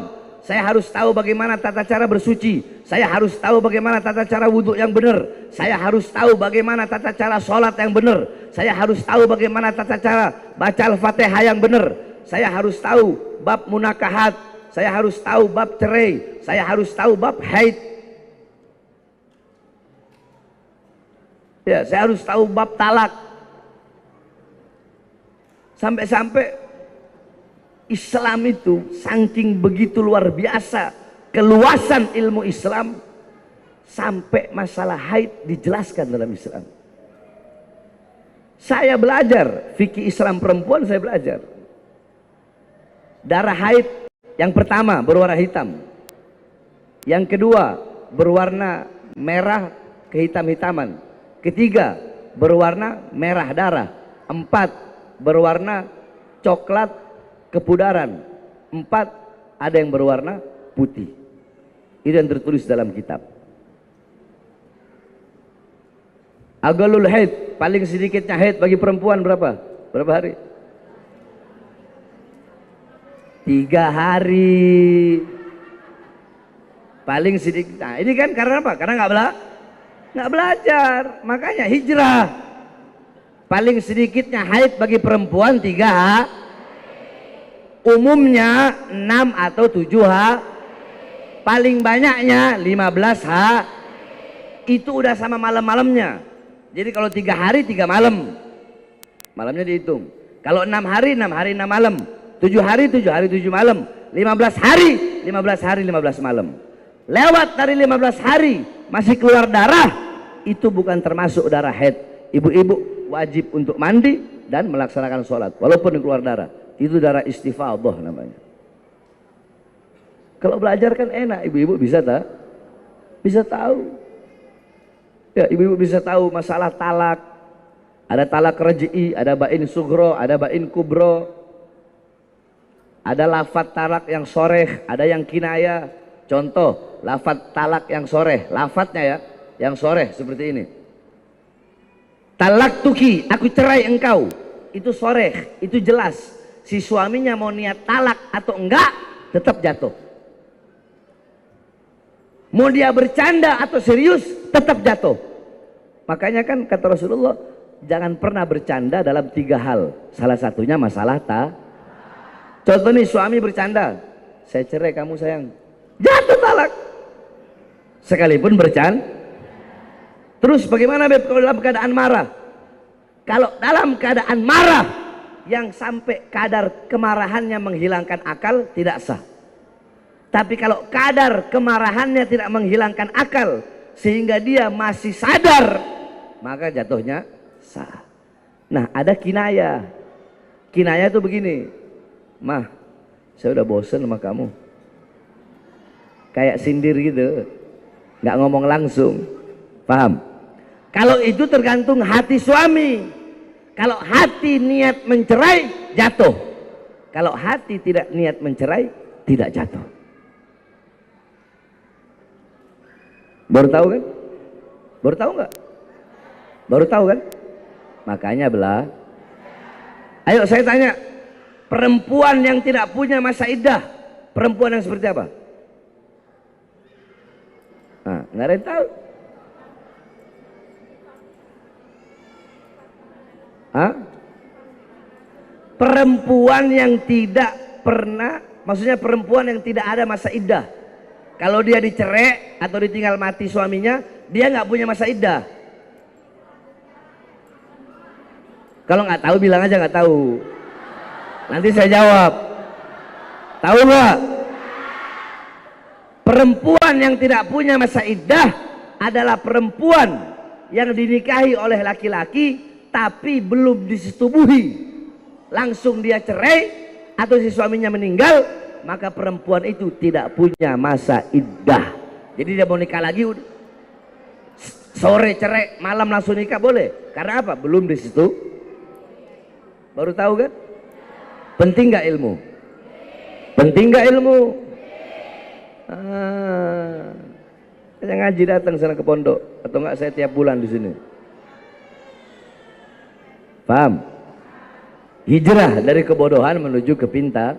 Speaker 1: Saya harus tahu bagaimana tata cara bersuci. Saya harus tahu bagaimana tata cara wudhu yang benar. Saya harus tahu bagaimana tata cara sholat yang benar. Saya harus tahu bagaimana tata cara baca Al-Fatihah yang benar. Saya harus tahu bab munakahat. Saya harus tahu bab cerai. Saya harus tahu bab haid. Ya, saya harus tahu bab talak. Sampai-sampai Islam itu saking begitu luar biasa keluasan ilmu Islam, sampai masalah haid dijelaskan dalam Islam. Saya belajar fikih Islam perempuan, saya belajar. Darah haid yang pertama berwarna hitam, yang kedua berwarna merah kehitam-hitaman, ketiga berwarna merah darah, empat berwarna coklat kepudaran, empat ada yang berwarna putih. Itu yang tertulis dalam kitab. Agalul haid, paling sedikitnya haid bagi perempuan berapa? Berapa hari? 3 hari. Paling sedikit. Nah, ini kan karena apa? Karena nggak belajar. Makanya hijrah. Paling sedikitnya haid bagi perempuan 3 hari. Umumnya 6 atau 7 hari. Paling banyaknya 15 hari. Itu udah sama malam-malamnya. Jadi kalau 3 hari 3 malam, malamnya dihitung. Kalau 6 hari 6 hari 6 malam, 7 hari 7 hari 7 malam, 15 hari 15 hari 15 malam. Lewat dari 15 hari masih keluar darah, itu bukan termasuk darah haid. Ibu-ibu wajib untuk mandi dan melaksanakan sholat walaupun keluar darah. Itu darah istifadah namanya. Kalau belajar kan enak, ibu-ibu bisa tak? Bisa tahu. Ya, ibu-ibu bisa tahu masalah talak. Ada talak raj'i, ada bain sugro, ada bain kubro. Ada lafaz talak yang soreh, ada yang kinaya. Contoh, lafaz talak yang soreh, lafaznya ya, yang soreh seperti ini. Talak tuki, aku cerai engkau. Itu soreh, itu jelas. Si suaminya mau niat talak atau enggak, tetap jatuh. Mau dia bercanda atau serius, tetap jatuh. Makanya kan kata Rasulullah, jangan pernah bercanda dalam 3 hal. Salah satunya masalah Contoh nih, suami bercanda, saya cerai kamu sayang, jatuh talak. Sekalipun bercanda. Terus bagaimana Beb kalau dalam keadaan marah? Kalau dalam keadaan marah yang sampai kadar kemarahannya menghilangkan akal, tidak sah. Tapi kalau kadar kemarahannya tidak menghilangkan akal sehingga dia masih sadar, maka jatuhnya sah. Nah, ada kinayah. Kinayah itu begini, mah, saya udah bosen sama kamu. Kayak sindir gitu, nggak ngomong langsung. Paham? Kalau itu tergantung hati suami. Kalau hati niat mencerai, jatuh. Kalau hati tidak niat mencerai, tidak jatuh. Baru tahu kan? Baru tahu nggak? Baru tahu kan? Makanya belah. Ayo saya tanya, perempuan yang tidak punya masa iddah, perempuan yang seperti apa? Nah, nggak ada yang tahu. Hah? Perempuan yang tidak pernah, maksudnya perempuan yang tidak ada masa iddah. Kalau dia dicerai atau ditinggal mati suaminya, dia nggak punya masa iddah. Kalau nggak tahu bilang aja nggak tahu. Nanti saya jawab. Tahu nggak? Perempuan yang tidak punya masa iddah adalah perempuan yang dinikahi oleh laki-laki tapi belum disetubuhi, langsung dia cerai atau si suaminya meninggal, maka perempuan itu tidak punya masa iddah. Jadi dia mau nikah lagi, sore cerai, malam langsung nikah boleh. Karena apa? Belum disitu. Baru tahu kan? Penting nggak ilmu? Penting nggak ilmu? Saya ngaji datang sana ke pondok, atau enggak saya tiap bulan di sini. Paham? Hijrah dari kebodohan menuju ke pintar.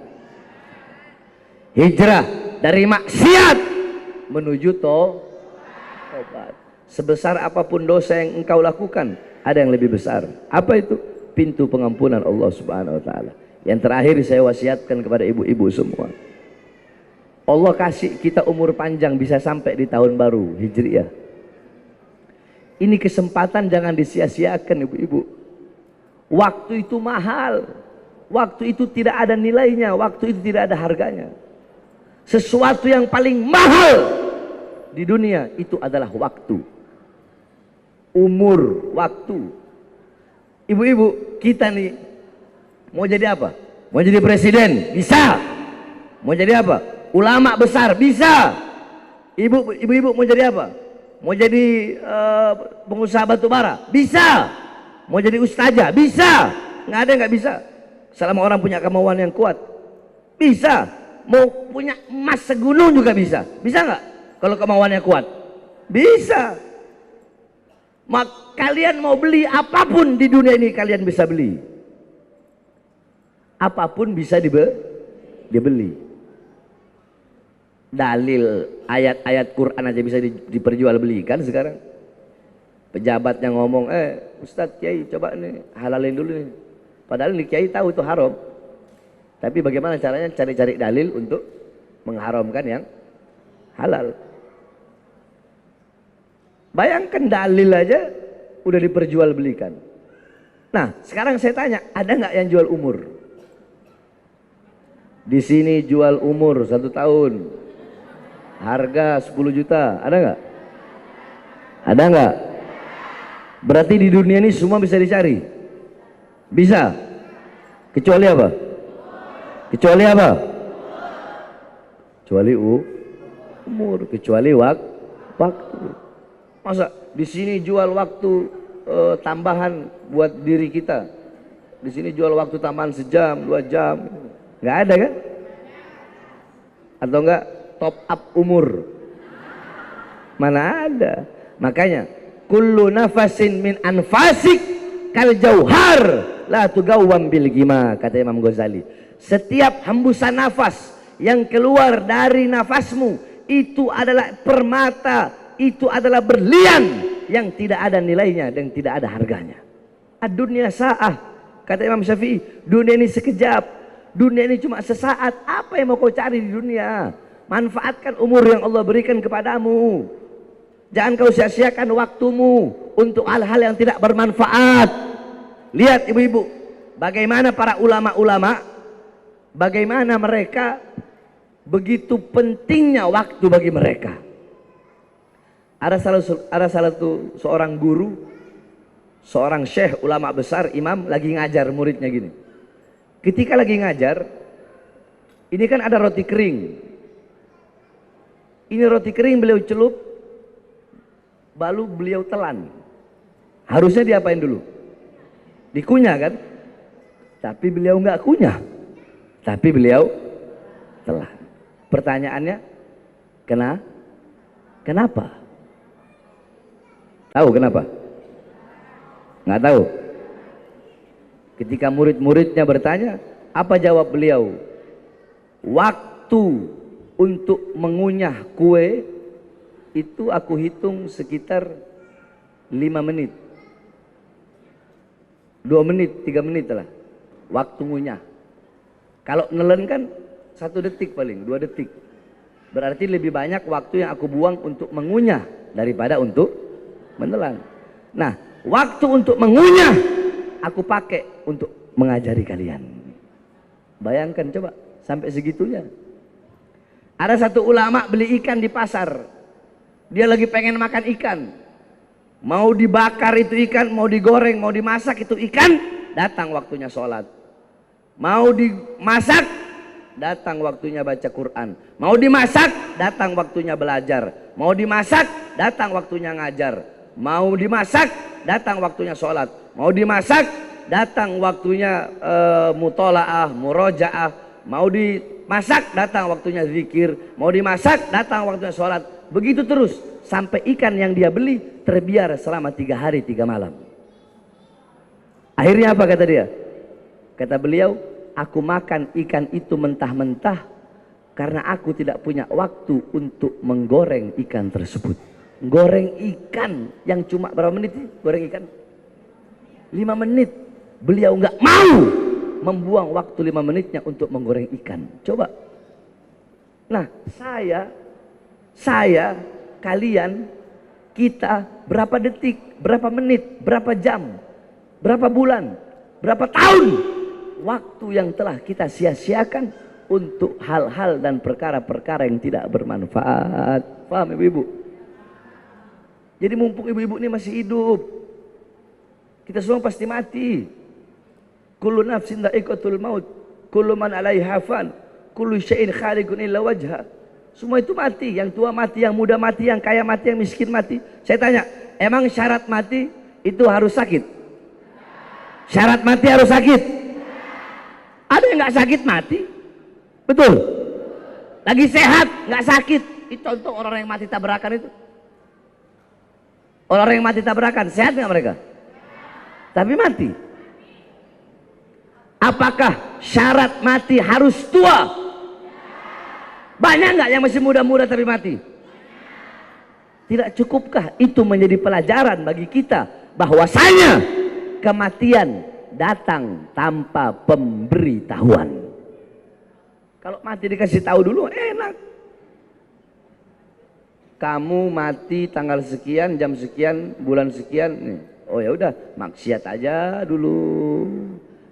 Speaker 1: Hijrah dari maksiat menuju tobat. Sebesar apapun dosa yang engkau lakukan, ada yang lebih besar. Apa itu? Pintu pengampunan Allah Subhanahu wa taala. Yang terakhir saya wasiatkan kepada ibu-ibu semua. Allah kasih kita umur panjang bisa sampai di tahun baru Hijriah. Ini kesempatan jangan disia-siakan ibu-ibu. Waktu itu mahal. Waktu itu tidak ada nilainya, waktu itu tidak ada harganya. Sesuatu yang paling mahal di dunia itu adalah waktu. Umur, waktu. Ibu-ibu, kita nih mau jadi apa? Mau jadi presiden? Bisa. Mau jadi apa? Ulama besar? Bisa. Ibu-ibu mau jadi apa? Mau jadi pengusaha batu bara? Bisa. Mau jadi ustazah? Bisa. Nggak ada yang nggak bisa. Selama orang punya kemauan yang kuat, bisa. Mau punya emas segunung juga bisa. Bisa nggak? Kalau kemauannya kuat, bisa. Kalian mau beli apapun di dunia ini kalian bisa beli. Apapun bisa dibeli. Dalil ayat-ayat Quran aja bisa diperjualbelikan sekarang. Pejabat yang ngomong, Ustadz Kiai coba nih halalin dulu nih. Padahal nih Kiai tahu itu haram. Tapi bagaimana caranya cari-cari dalil untuk mengharamkan yang halal. Bayangkan dalil aja udah diperjualbelikan. Nah, sekarang saya tanya, ada nggak yang jual umur? Di sini jual umur 1 tahun. Harga 10 juta, ada nggak? Ada nggak? Berarti di dunia ini semua bisa dicari? Bisa? Kecuali apa? Kecuali apa? Kecuali umur, kecuali waktu. Masa di sini jual waktu tambahan buat diri kita? Di sini jual waktu tambahan sejam, 2 jam. Nggak ada kan? Atau enggak top up umur? Mana ada? Makanya kullu nafasin min anfasik kal jauhar la tugawwam bil gima, kata Imam Ghazali. Setiap hembusan nafas yang keluar dari nafasmu itu adalah permata, itu adalah berlian yang tidak ada nilainya dan tidak ada harganya. Ad-dunya sa'ah, kata Imam Syafi'i, dunia ini sekejap, dunia ini cuma sesaat. Apa yang mau kau cari di dunia? Manfaatkan umur yang Allah berikan kepadamu. Jangan kau sia-siakan waktumu untuk hal-hal yang tidak bermanfaat. Lihat ibu-ibu, bagaimana para ulama-ulama, bagaimana mereka begitu pentingnya waktu bagi mereka. Ada salah satu seorang guru, seorang syekh ulama besar, imam, lagi ngajar muridnya gini. Ketika lagi ngajar, ini kan ada roti kering. Ini roti kering beliau celup, lalu beliau telan. Harusnya diapain dulu? Dikunyah kan? Tapi beliau nggak kunyah. Tapi beliau telan. Pertanyaannya, kenapa? Tahu kenapa? Nggak tahu. Ketika murid-muridnya bertanya, apa jawab beliau? Waktu untuk mengunyah kue itu aku hitung sekitar 5 menit. 2 menit, 3 menit lah. Waktu ngunyah. Kalau nelen kan 1 detik paling, 2 detik. Berarti lebih banyak waktu yang aku buang untuk mengunyah daripada untuk menelan. Nah, waktu untuk mengunyah aku pakai untuk mengajari kalian. Bayangkan coba sampai segitunya. Ada satu ulama beli ikan di pasar. Dia lagi pengen makan ikan. Mau dibakar itu ikan, mau digoreng, mau dimasak itu ikan, datang waktunya sholat. Mau dimasak, datang waktunya baca Quran. Mau dimasak, datang waktunya belajar. Mau dimasak, datang waktunya ngajar. Mau dimasak, datang waktunya sholat. Mau dimasak, datang waktunya mutola'ah, murojaah. Mau dimasak, datang waktunya zikir. Mau dimasak, datang waktunya sholat. Begitu terus sampai ikan yang dia beli terbiar selama 3 hari 3 malam. Akhirnya apa kata dia? Kata beliau, aku makan ikan itu mentah-mentah Karena aku tidak punya waktu untuk menggoreng ikan tersebut. Goreng ikan yang cuma berapa menit sih? Goreng ikan 5 menit. Beliau nggak mau membuang waktu 5 menitnya untuk menggoreng ikan. Coba. Nah, saya, kalian, kita berapa detik, berapa menit, berapa jam, berapa bulan, berapa tahun waktu yang telah kita sia-siakan untuk hal-hal dan perkara-perkara yang tidak bermanfaat. Paham ibu-ibu? Jadi mumpung ibu-ibu ini masih hidup, kita semua pasti mati. Kullu nafsin dha'iqatul maut, kullu man 'alaiha fan, kullu syai'in khaliqun illa wajha. Semua itu mati, yang tua mati, yang muda mati, yang kaya mati, yang miskin mati. Saya tanya, emang syarat mati itu harus sakit? Syarat mati harus sakit? Ada yang nggak sakit mati? Betul? Lagi sehat, nggak sakit. Itu contoh orang yang mati tabrakan itu. Orang yang mati tabrakan, sehat nggak mereka? Tapi mati. Apakah syarat mati harus tua? Banyak nggak yang masih muda-muda tapi mati? Tidak cukupkah itu menjadi pelajaran bagi kita bahwasanya kematian datang tanpa pemberitahuan? Kalau mati dikasih tahu dulu enak. Kamu mati tanggal sekian, jam sekian, bulan sekian. Nih. Oh ya udah, maksiat aja dulu.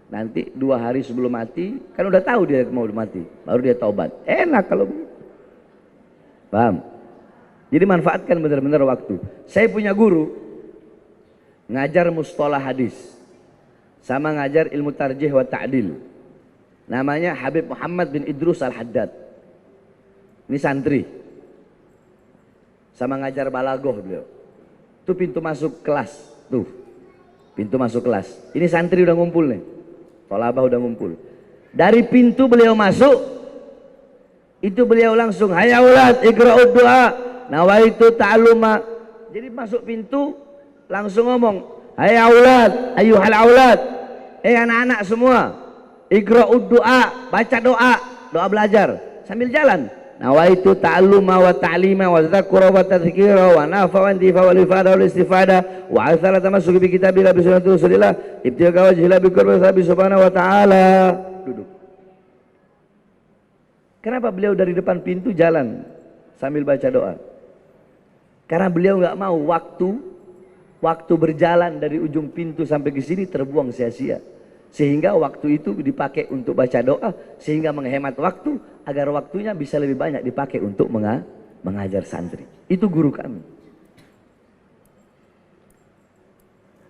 Speaker 1: Nanti 2 hari sebelum mati, kan udah tahu dia mau mati, baru dia taubat. Enak kalau begitu. Paham? Jadi manfaatkan benar-benar waktu. Saya punya guru ngajar mustalah hadis sama ngajar ilmu tarjih wa ta'dil. Namanya Habib Muhammad bin Idrus Al-Haddad. Ini santri. Sama ngajar balagoh beliau. Itu pintu masuk kelas. Tuh. Pintu masuk kelas. Ini santri udah ngumpul nih. Tolabah udah ngumpul. Dari pintu beliau masuk, itu beliau langsung, "Hai aulad, iqra'ud du'a, nawaitu ta'alluma." Jadi masuk pintu langsung ngomong, "Hai aulad, ayyuhal aulad, anak-anak semua, iqra'ud du'a, baca doa, doa belajar sambil jalan. Nawaitu ta'alluma wa ta'lima wa dzakra wa tadhkira wa nafa wa intifa wal ifada wal istifada wa athara tamassuki bi kitabillah bi sunnati rasulillah ibtiga wajhillah bi qurbi rabbi subhanahu wa ta'ala." Duduk. Kenapa beliau dari depan pintu jalan sambil baca doa? Karena beliau nggak mau waktu berjalan dari ujung pintu sampai ke sini terbuang sia-sia. Sehingga waktu itu dipakai untuk baca doa, sehingga menghemat waktu agar waktunya bisa lebih banyak dipakai untuk mengajar santri. Itu guru kami.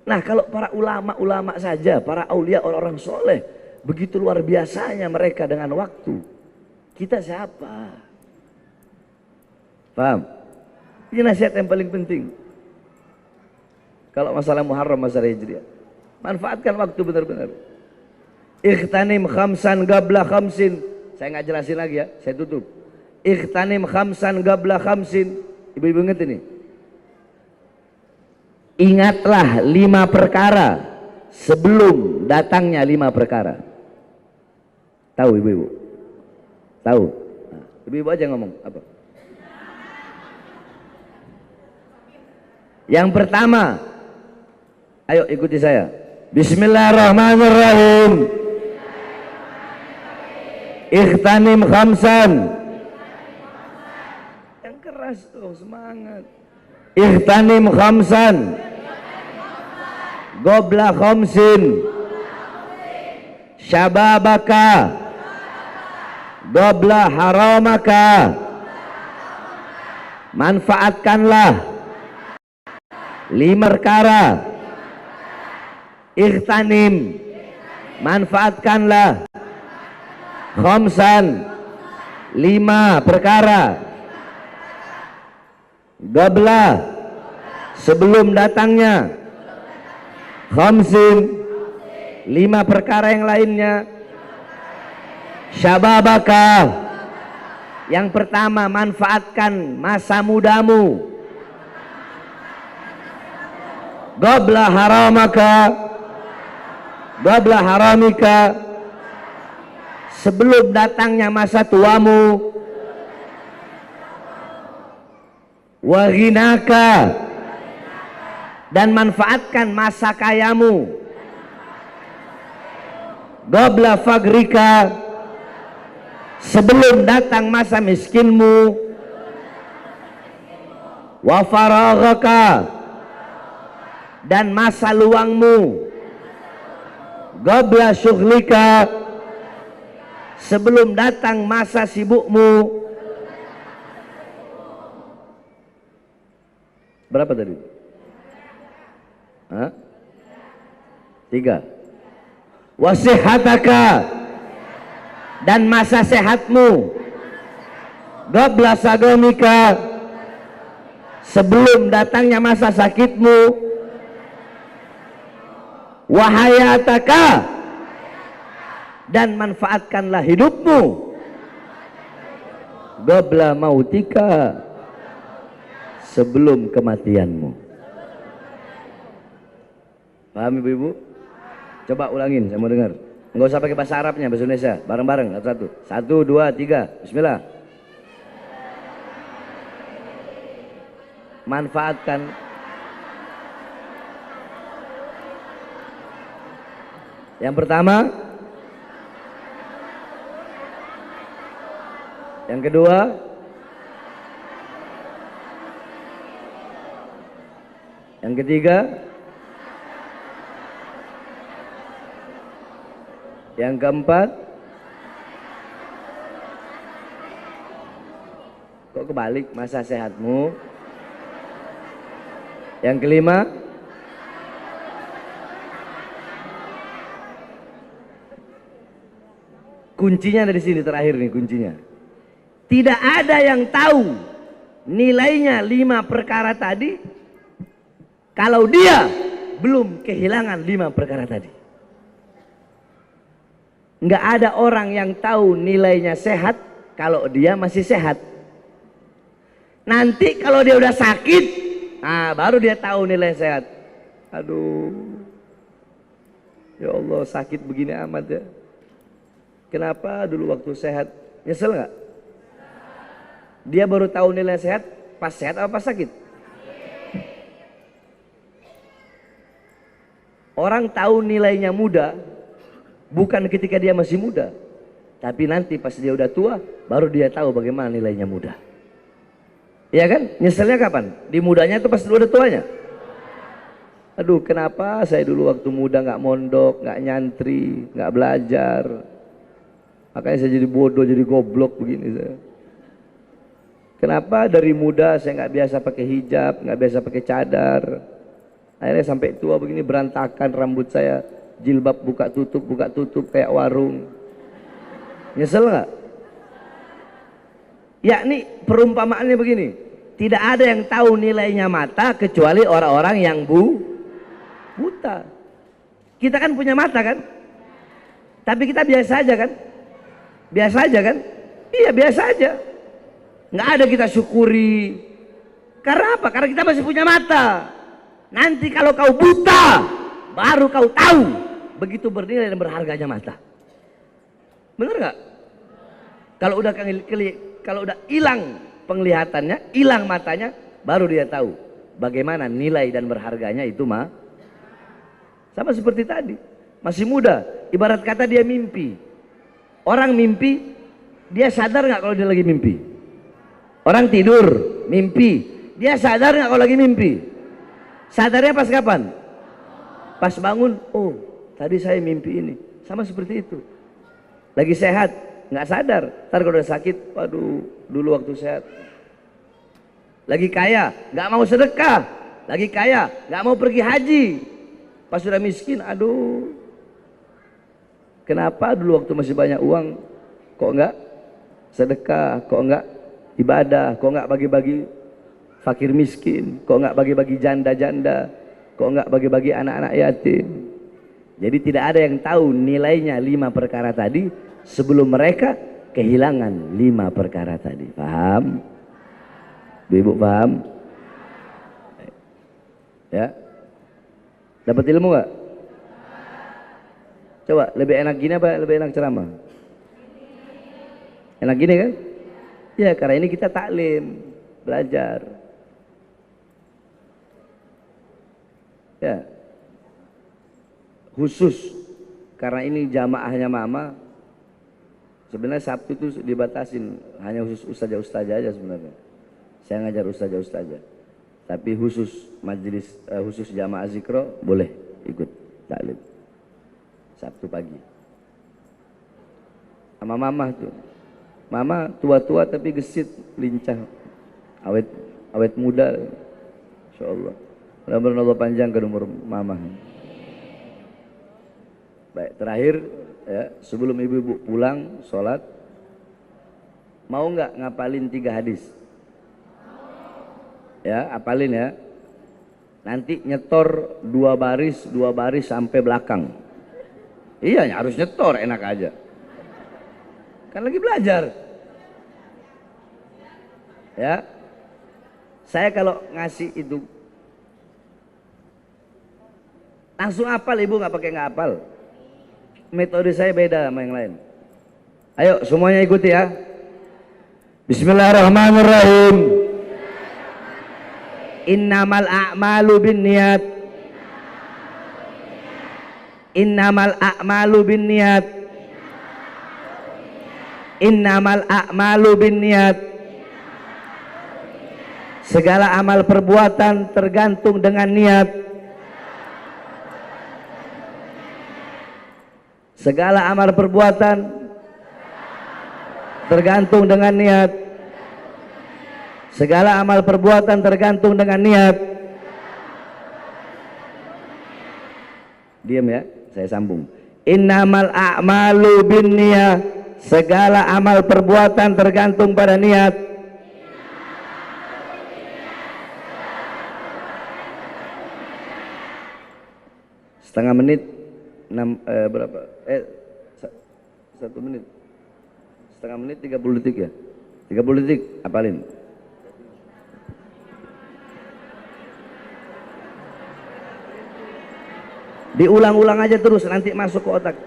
Speaker 1: Nah, kalau para ulama-ulama saja, para aulia, orang-orang soleh, begitu luar biasanya mereka dengan waktu. Kita siapa? Paham? Ini nasihat yang paling penting. Kalau masalah Muharram, masalah Hijriah, manfaatkan waktu benar-benar. Ikhtanim khamsan gabla khamsin. Saya nggak jelasin lagi ya, saya tutup. Ikhtanim khamsan gabla khamsin. Ibu-ibu ingat ini. Ingatlah 5 perkara sebelum datangnya 5 perkara. Tahu ibu-ibu? Tahu? Nah, ibu-ibu aja ngomong apa? Yang pertama, ayo ikuti saya. Bismillahirrahmanirrahim. Ikhtanim khamsan. Yang keras tuh, semangat. Ikhtanim khamsan. Gobla khamsin. Syababaka. Gobla haramaka. Manfaatkanlah 5 perkara. Ikhtanim, manfaatkanlah khamsan, 5 perkara. Gabla, sebelum datangnya. Khamsin, 5 perkara yang lainnya. Syababaka, yang pertama, manfaatkan masa mudamu. Gabla haramaka, gabla haramika, sebelum datangnya masa tuamu. wa ghinaka, dan manfaatkan masa kayamu, qabla fagrika, sebelum datang masa miskinmu, wa faraghaka, dan masa luangmu, qabla syughlika, sebelum datang masa sibukmu. Berapa tadi? Hah? 3. Wasihataka, dan masa sehatmu, qabla sagamika, sebelum datangnya masa sakitmu. Wahayataka, dan manfaatkanlah hidupmu, qabla mautika, sebelum kematianmu. Paham ibu-ibu? Coba ulangin, saya mau dengar. Enggak usah pakai bahasa Arabnya, bahasa Indonesia. Bareng-bareng, satu-satu. 1, 2, 3. Bismillah. Manfaatkan. Yang pertama. Yang kedua. Yang ketiga. Yang keempat. Kok kebalik, masa sehatmu. Yang kelima. Kuncinya dari sini, terakhir nih kuncinya. Tidak ada yang tahu nilainya 5 perkara tadi kalau dia belum kehilangan 5 perkara tadi. Nggak ada orang yang tahu nilainya sehat kalau dia masih sehat. Nanti kalau dia udah sakit, nah baru dia tahu nilai sehat. Aduh, ya Allah, sakit begini amat ya. Kenapa dulu waktu sehat? Nyesel nggak? Dia baru tahu nilai sehat pas sehat apa pas sakit? Orang tahu nilainya muda bukan ketika dia masih muda, tapi nanti pas dia udah tua baru dia tahu bagaimana nilainya muda. Iya kan? Nyeselnya kapan? Di mudanya itu pas udah tuanya. Aduh, kenapa saya dulu waktu muda nggak mondok, nggak nyantri, nggak belajar. Makanya saya jadi bodoh, jadi goblok begini saya. Kenapa dari muda saya nggak biasa pakai hijab, nggak biasa pakai cadar. Akhirnya sampai tua begini berantakan rambut saya, jilbab buka tutup kayak warung. Nyesel nggak? Yakni perumpamaannya begini, tidak ada yang tahu nilainya mata kecuali orang-orang yang buta. Kita kan punya mata kan? Tapi kita biasa aja kan? Biasa aja kan? Iya biasa aja. Nggak ada kita syukuri. Karena apa? Karena kita masih punya mata. Nanti kalau kau buta, baru kau tahu begitu bernilai dan berharganya mata. Bener nggak? Kalau udah hilang penglihatannya, hilang matanya, baru dia tahu bagaimana nilai dan berharganya itu mah. Sama seperti tadi, masih muda, ibarat kata dia mimpi. Orang mimpi, dia sadar nggak kalau dia lagi mimpi? Orang tidur, mimpi, dia sadar nggak kalau lagi mimpi? Sadarnya pas kapan? Pas bangun, oh tadi saya mimpi ini. Sama seperti itu. Lagi sehat, nggak sadar. Ntar kalau udah sakit, waduh, dulu waktu sehat. Lagi kaya, nggak mau sedekah. Lagi kaya, nggak mau pergi haji. Pas sudah miskin, aduh. Kenapa dulu waktu masih banyak uang, kok nggak sedekah, kok nggak ibadah, kok nggak bagi-bagi fakir miskin, kok nggak bagi-bagi janda-janda, kok nggak bagi-bagi anak-anak yatim. Jadi tidak ada yang tahu nilainya 5 perkara tadi sebelum mereka kehilangan 5 perkara tadi. Paham? Ibu paham? Ya? Dapat ilmu nggak? Coba lebih enak gini apa lebih enak ceramah? Enak gini kan? Ya karena ini kita taklim, belajar. Ya, khusus karena ini jamaahnya mama. Sebenarnya Sabtu itu dibatasin hanya khusus ustazah-ustazah aja sebenarnya. Saya ngajar ustazah-ustazah. Tapi khusus majelis khusus jamaah zikro boleh ikut taklim Sabtu pagi. Sama mama tuh. Mama tua-tua tapi gesit, lincah. Awet muda. Insyaallah. Mudah-mudahan Allah panjangkan umur mama. Baik, terakhir ya, sebelum ibu-ibu pulang sholat, mau nggak ngapalin 3 hadis? Ya, apalin ya. Nanti nyetor 2 baris sampai belakang. Iya, harus nyetor, enak aja. Kan lagi belajar. Ya. Saya kalau ngasih itu langsung hafal, ibu nggak pakai nggak hafal. Metode saya beda sama yang lain. Ayo semuanya ikuti ya. Bismillahirrahmanirrahim. Innamal a'malu binniyat. Innamal a'malu binniyat. Innamal a'malu binniyat. Segala amal perbuatan tergantung dengan niat. Segala amal perbuatan tergantung dengan niat. Segala amal perbuatan tergantung dengan niat. Diam ya, saya sambung. Innamal a'malu binniyah. Segala amal perbuatan tergantung pada niat. Setengah menit, 1 menit, setengah menit 30 detik ya, 30 detik apalin. Diulang-ulang aja terus, nanti masuk ke otak.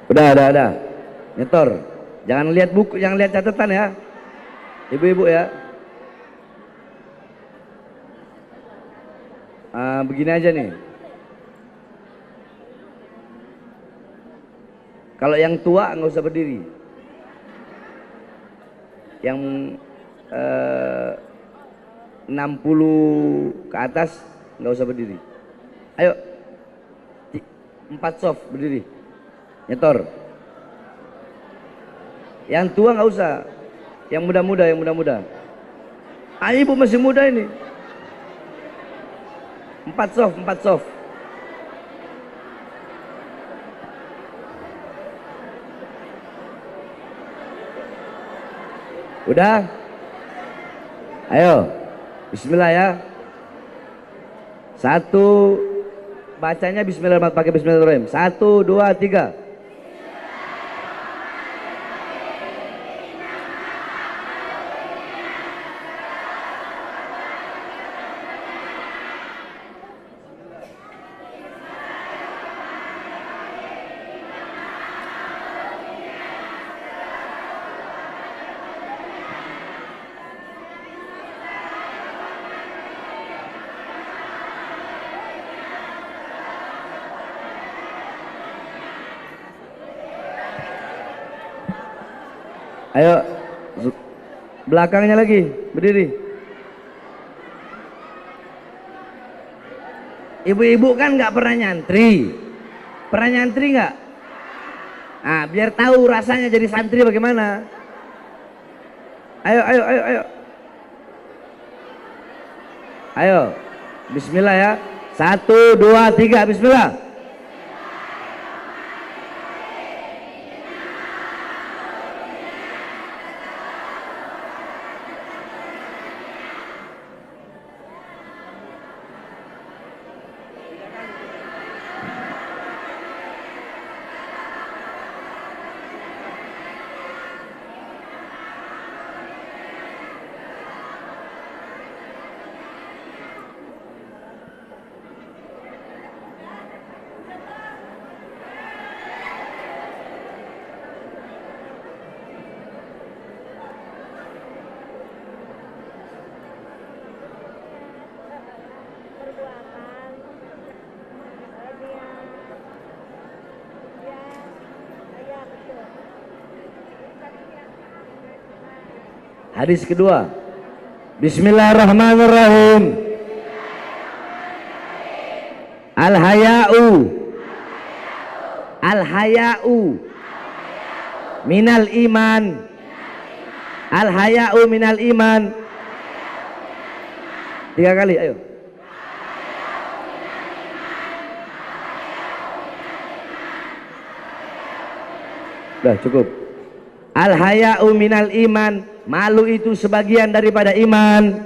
Speaker 1: Udah. Nyetor. Jangan lihat buku, jangan lihat catatan ya. Ibu-ibu ya. Begini aja nih. Kalau yang tua nggak usah berdiri. Yang 60 ke atas nggak usah berdiri. Ayo. 4 soft berdiri. Nyetor. Yang tua nggak usah. Yang muda. Ibu masih muda ini. 4 soft. Udah? Ayo. Bismillah ya. 1, bacanya bismillah, pakai bismillahirrahmanirrahim. 1, 2, 3. Ayo, belakangnya lagi, berdiri. Ibu-ibu kan nggak pernah nyantri. Pernah nyantri nggak? Nah, biar tahu rasanya jadi santri bagaimana. Ayo. Ayo, bismillah ya. 1, 2, 3, bismillah. Hadis kedua. Bismillahirrahmanirrahim. Al-haya'u. Al-haya'u minal iman. Al-haya'u minal iman. 3 kali, ayo. Udah cukup. Al-haya'u minal iman. Malu itu sebagian daripada iman.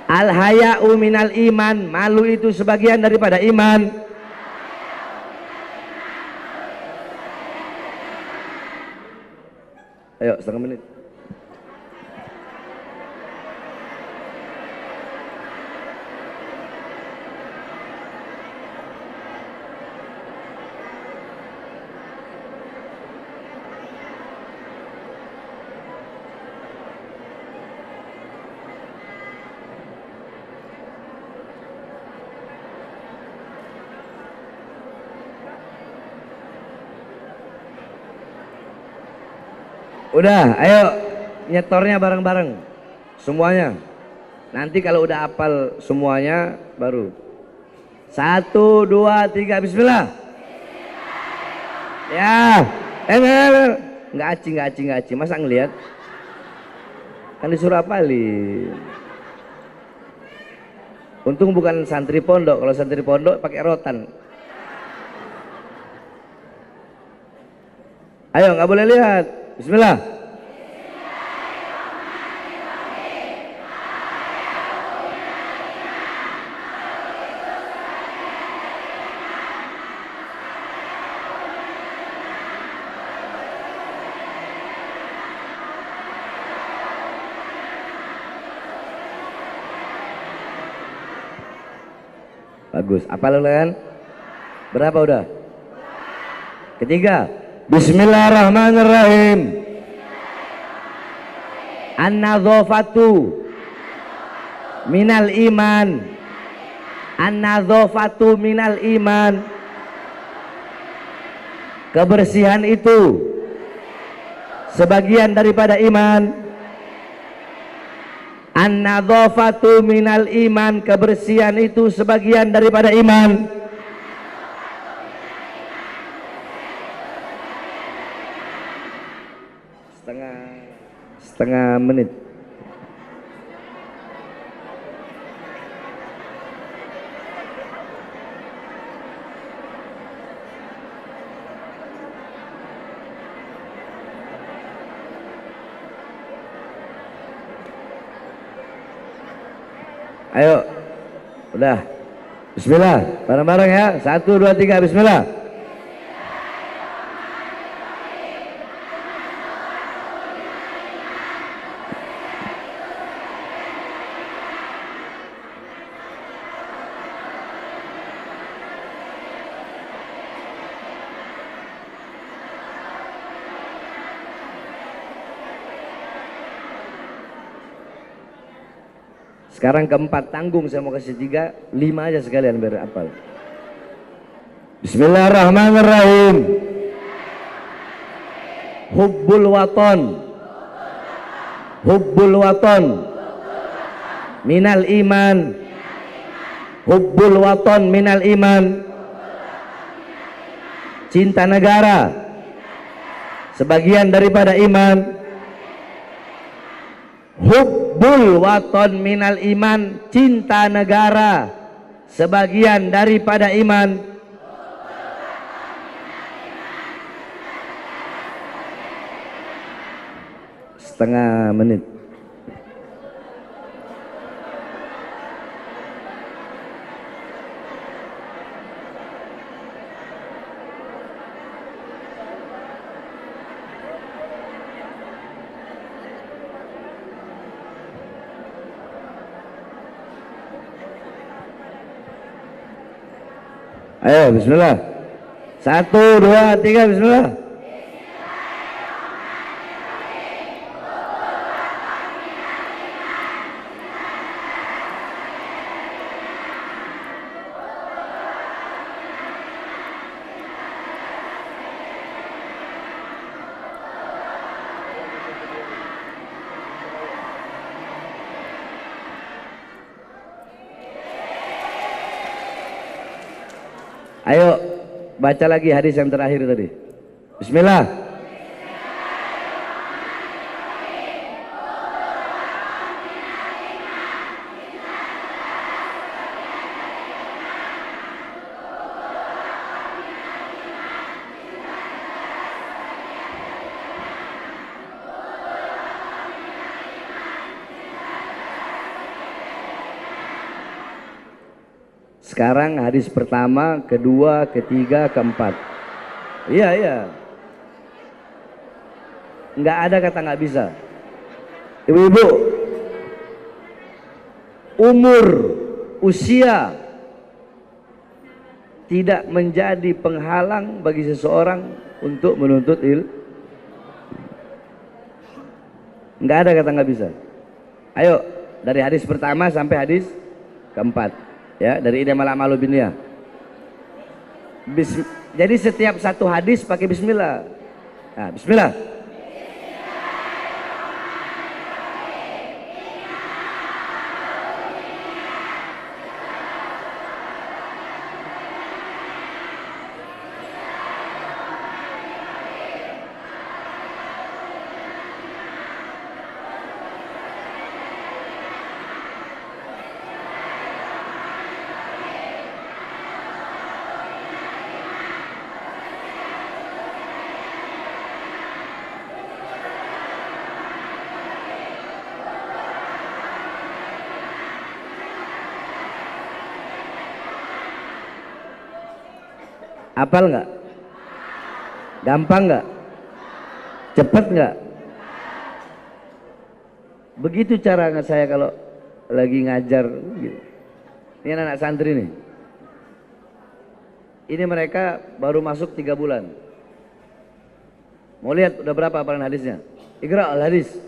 Speaker 1: Al-haya'u minal iman. Malu itu sebagian daripada iman. Ayo, setengah menit. Udah, ayo nyetornya bareng-bareng semuanya. Nanti kalau udah hafal semuanya baru 1, 2, 3, bismillah. Ya, nggak aci, masa ngelihat? Kan disuruh hafalin. Untung bukan santri pondok. Kalau santri pondok pakai rotan. Ayo, nggak boleh lihat. Bismillah. Bagus. Apa lo kan? Berapa udah? Ketiga. Bismillahirrahmanirrahim. An-nadzafatu minal iman. An-nadzafatu minal iman. Kebersihan itu sebagian daripada iman. An-nadzafatu minal iman. Kebersihan itu sebagian daripada iman. Setengah menit. Ayo, udah. Bismillah, bareng-bareng ya. 1, 2, 3, bismillah. Sekarang keempat, tanggung, saya mau kasih 3, 5 aja sekalian biar hafal. Bismillahirrahmanirrahim. Hubbul waton. Hubbul waton minal iman. Hubbul waton minal iman. Cinta negara sebagian daripada iman. Hubbul waton minal iman. Cinta negara sebagian daripada iman. Setengah menit. Ayo, bismillah. 1, 2, 3, bismillah. Ayo baca lagi hadis yang terakhir tadi. Bismillah. Sekarang hadis pertama, kedua, ketiga, keempat. Iya, iya. Nggak ada kata nggak bisa. Ibu-ibu, umur, usia tidak menjadi penghalang bagi seseorang untuk menuntut ilmu. Nggak ada kata nggak bisa. Ayo, dari hadis pertama sampai hadis keempat. Ya, dari Innamal a'malu binniyah. Jadi setiap satu hadis pakai bismillah. Nah, bismillah. Hafal nggak? Gampang nggak? Cepet nggak? Begitu cara saya kalau lagi ngajar gitu. Ini anak santri nih. Ini mereka baru masuk 3 bulan. Mau lihat udah berapa hafalan hadisnya? Iqra al hadis.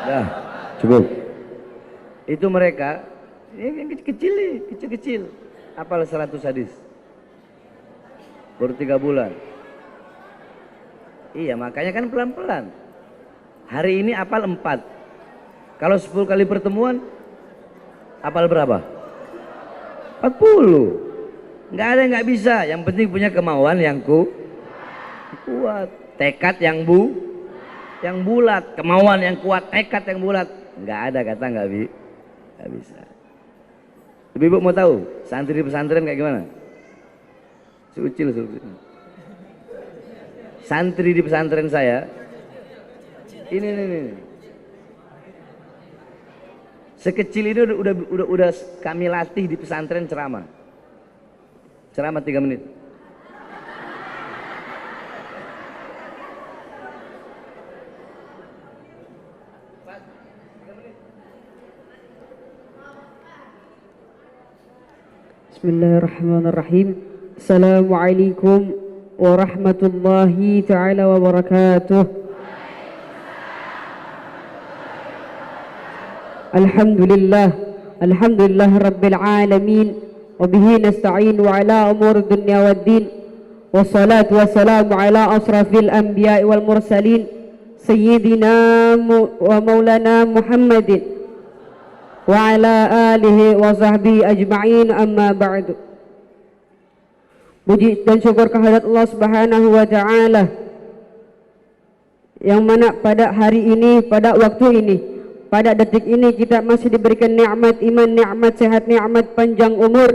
Speaker 1: Dah, cukup. Itu mereka yang kecil-kecil nih, kecil-kecil. Hafal 100 hadis. Baru 3 bulan. Iya, makanya kan pelan-pelan. Hari ini hafal 4. Kalau 10 kali pertemuan, hafal berapa? 40. Nggak ada yang nggak bisa. Yang penting punya kemauan yang kuat. Tekad yang bulat, kemauan yang kuat, tekad yang bulat. Nggak ada kata nggak bisa. Ibu mau tahu santri di pesantren kayak gimana? Seucil. Santri di pesantren saya ini. Sekecil ini udah kami latih di pesantren ceramah 3 menit.
Speaker 2: Bismillahirrahmanirrahim. Assalamualaikum warahmatullahi ta'ala wabarakatuh. Alhamdulillah rabbil alamin. Wabihi nasta'inu ala umur dunya waddin. Wassalatu wassalamu ala asrafil anbiya'i wal mursalin. Sayyidina wa maulana Muhammadin wa ala alihi wa sahbihi ajma'in, amma ba'du. Puji dan syukur kehadirat Allah Subhanahu wa ta'ala, yang mana pada hari ini, pada waktu ini, pada detik ini kita masih diberikan nikmat iman, nikmat sehat, nikmat panjang umur,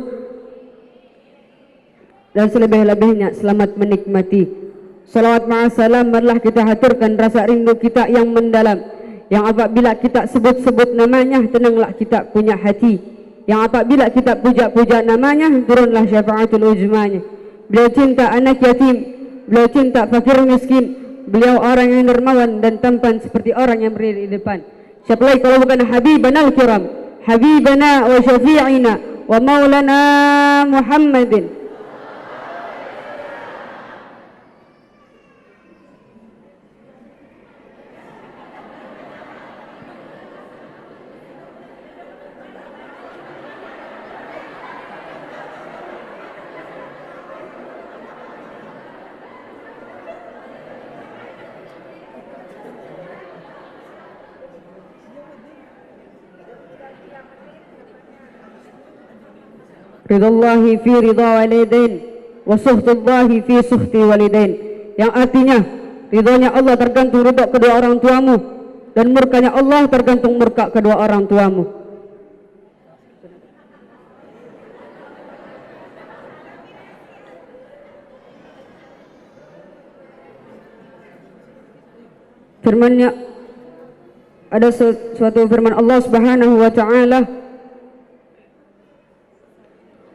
Speaker 2: dan selebih-lebihnya selamat menikmati. Salawat ma'asalam marilah kita haturkan rasa rindu kita yang mendalam, Yang apabila kita sebut-sebut namanya, tenanglah kita punya hati. Yang apabila kita puja-puja namanya, turunlah syafaatul uzmanya. Beliau cinta anak yatim, beliau cinta fakir miskin, beliau orang yang dermawan dan tampan seperti orang yang berdiri di depan. Siapa lagi kalau bukan Habibana al-Kiram, Habibana wa Syafi'ina wa Maulana Muhammadin. Ridallahi fi ridha walidain wa suhtullahi fi suhti walidain. Yang artinya ridhonya Allah tergantung ridho kedua orang tuamu, dan murkanya Allah tergantung murka kedua orang tuamu. Firman-Nya, ada suatu firman Allah Subhanahu wa taala,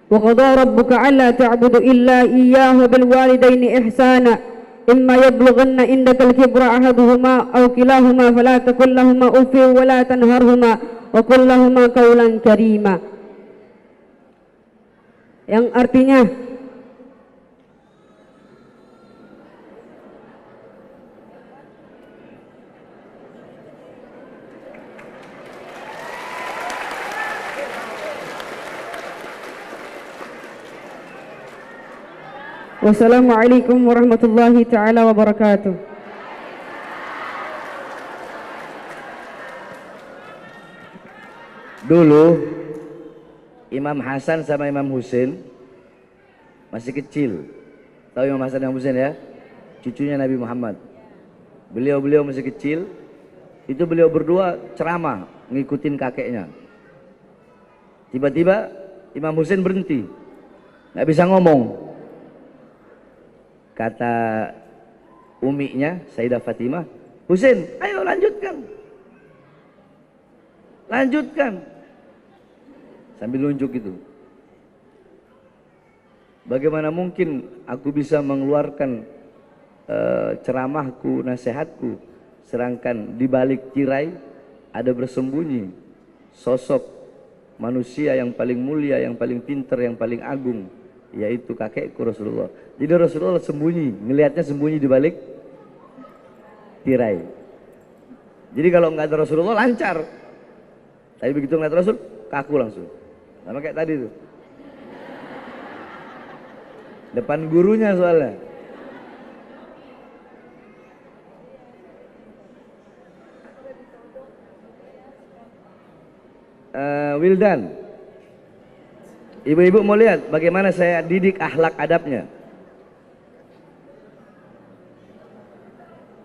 Speaker 2: وَقَضَى رَبُّكَ أَلَّا تَعْبُدُوا إِلَّا إِيَّاهُ وَبِالْوَالِدَيْنِ إِحْسَانًا إِمَّا يَبْلُغَنَّ عِندَكَ الْكِبَرَ أَحَدُهُمَا أَوْ كِلَاهُمَا فَلَا تَقُل لَّهُمَا أُفٍّ وَلَا تَنْهَرْهُمَا وَقُل لَّهُمَا قَوْلًا كَرِيمًا. Yang artinya, wassalamualaikum warahmatullahi ta'ala wabarakatuh.
Speaker 1: Dulu Imam Hasan sama Imam Husain masih kecil. Tahu Imam Hasan dan Husain ya? Cucunya Nabi Muhammad. Beliau masih kecil. Itu beliau berdua ceramah ngikutin kakeknya. Tiba-tiba Imam Husain berhenti, nggak bisa ngomong. Kata uminya Sayyidah Fatimah, Husain, ayo lanjutkan. Lanjutkan. Sambil nunjuk itu. Bagaimana mungkin aku bisa mengeluarkan ceramahku, nasihatku, sedangkan di balik tirai ada bersembunyi sosok manusia yang paling mulia, yang paling pintar, yang paling agung, yaitu kakekku Rasulullah. Jadi Rasulullah sembunyi, ngelihatnya sembunyi di balik tirai. Jadi kalau nggak ada Rasulullah lancar, tapi begitu ngeliat Rasul kaku langsung. Sama kayak tadi tuh, depan gurunya soalnya. Wildan, ibu-ibu mau lihat bagaimana saya didik akhlak adabnya.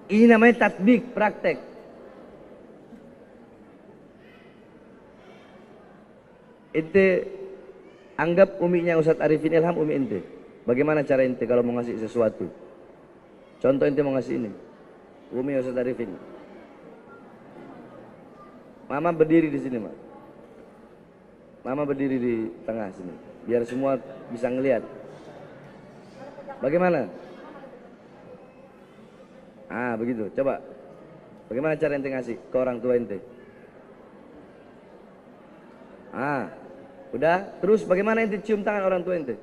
Speaker 1: Ini namanya tatbik, praktek. Ente anggap uminya Ustadz Arifin Ilham umi ente. Bagaimana cara ente kalau mau ngasih sesuatu? Contoh ente mau ngasih ini, umi Ustadz Arifin. Mama berdiri di sini, Mak. Mama berdiri di tengah sini, biar semua bisa ngelihat. Bagaimana? Ah, begitu. Coba. Bagaimana cara ente ngasih ke orang tua ente? Ah, udah. Terus bagaimana ente cium tangan orang tua ente?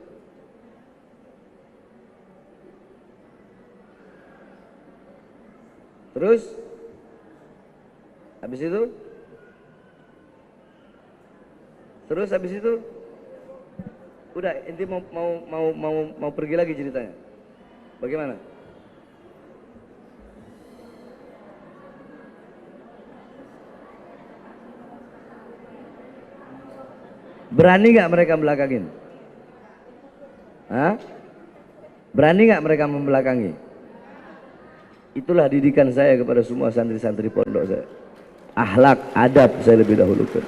Speaker 1: Terus habis itu? Terus habis itu? Udah, ente mau pergi lagi ceritanya. Bagaimana? Berani nggak mereka belakangin? Hah? Berani nggak mereka membelakangi? Itulah didikan saya kepada semua santri-santri pondok saya. Akhlak, adab saya lebih dahulukan.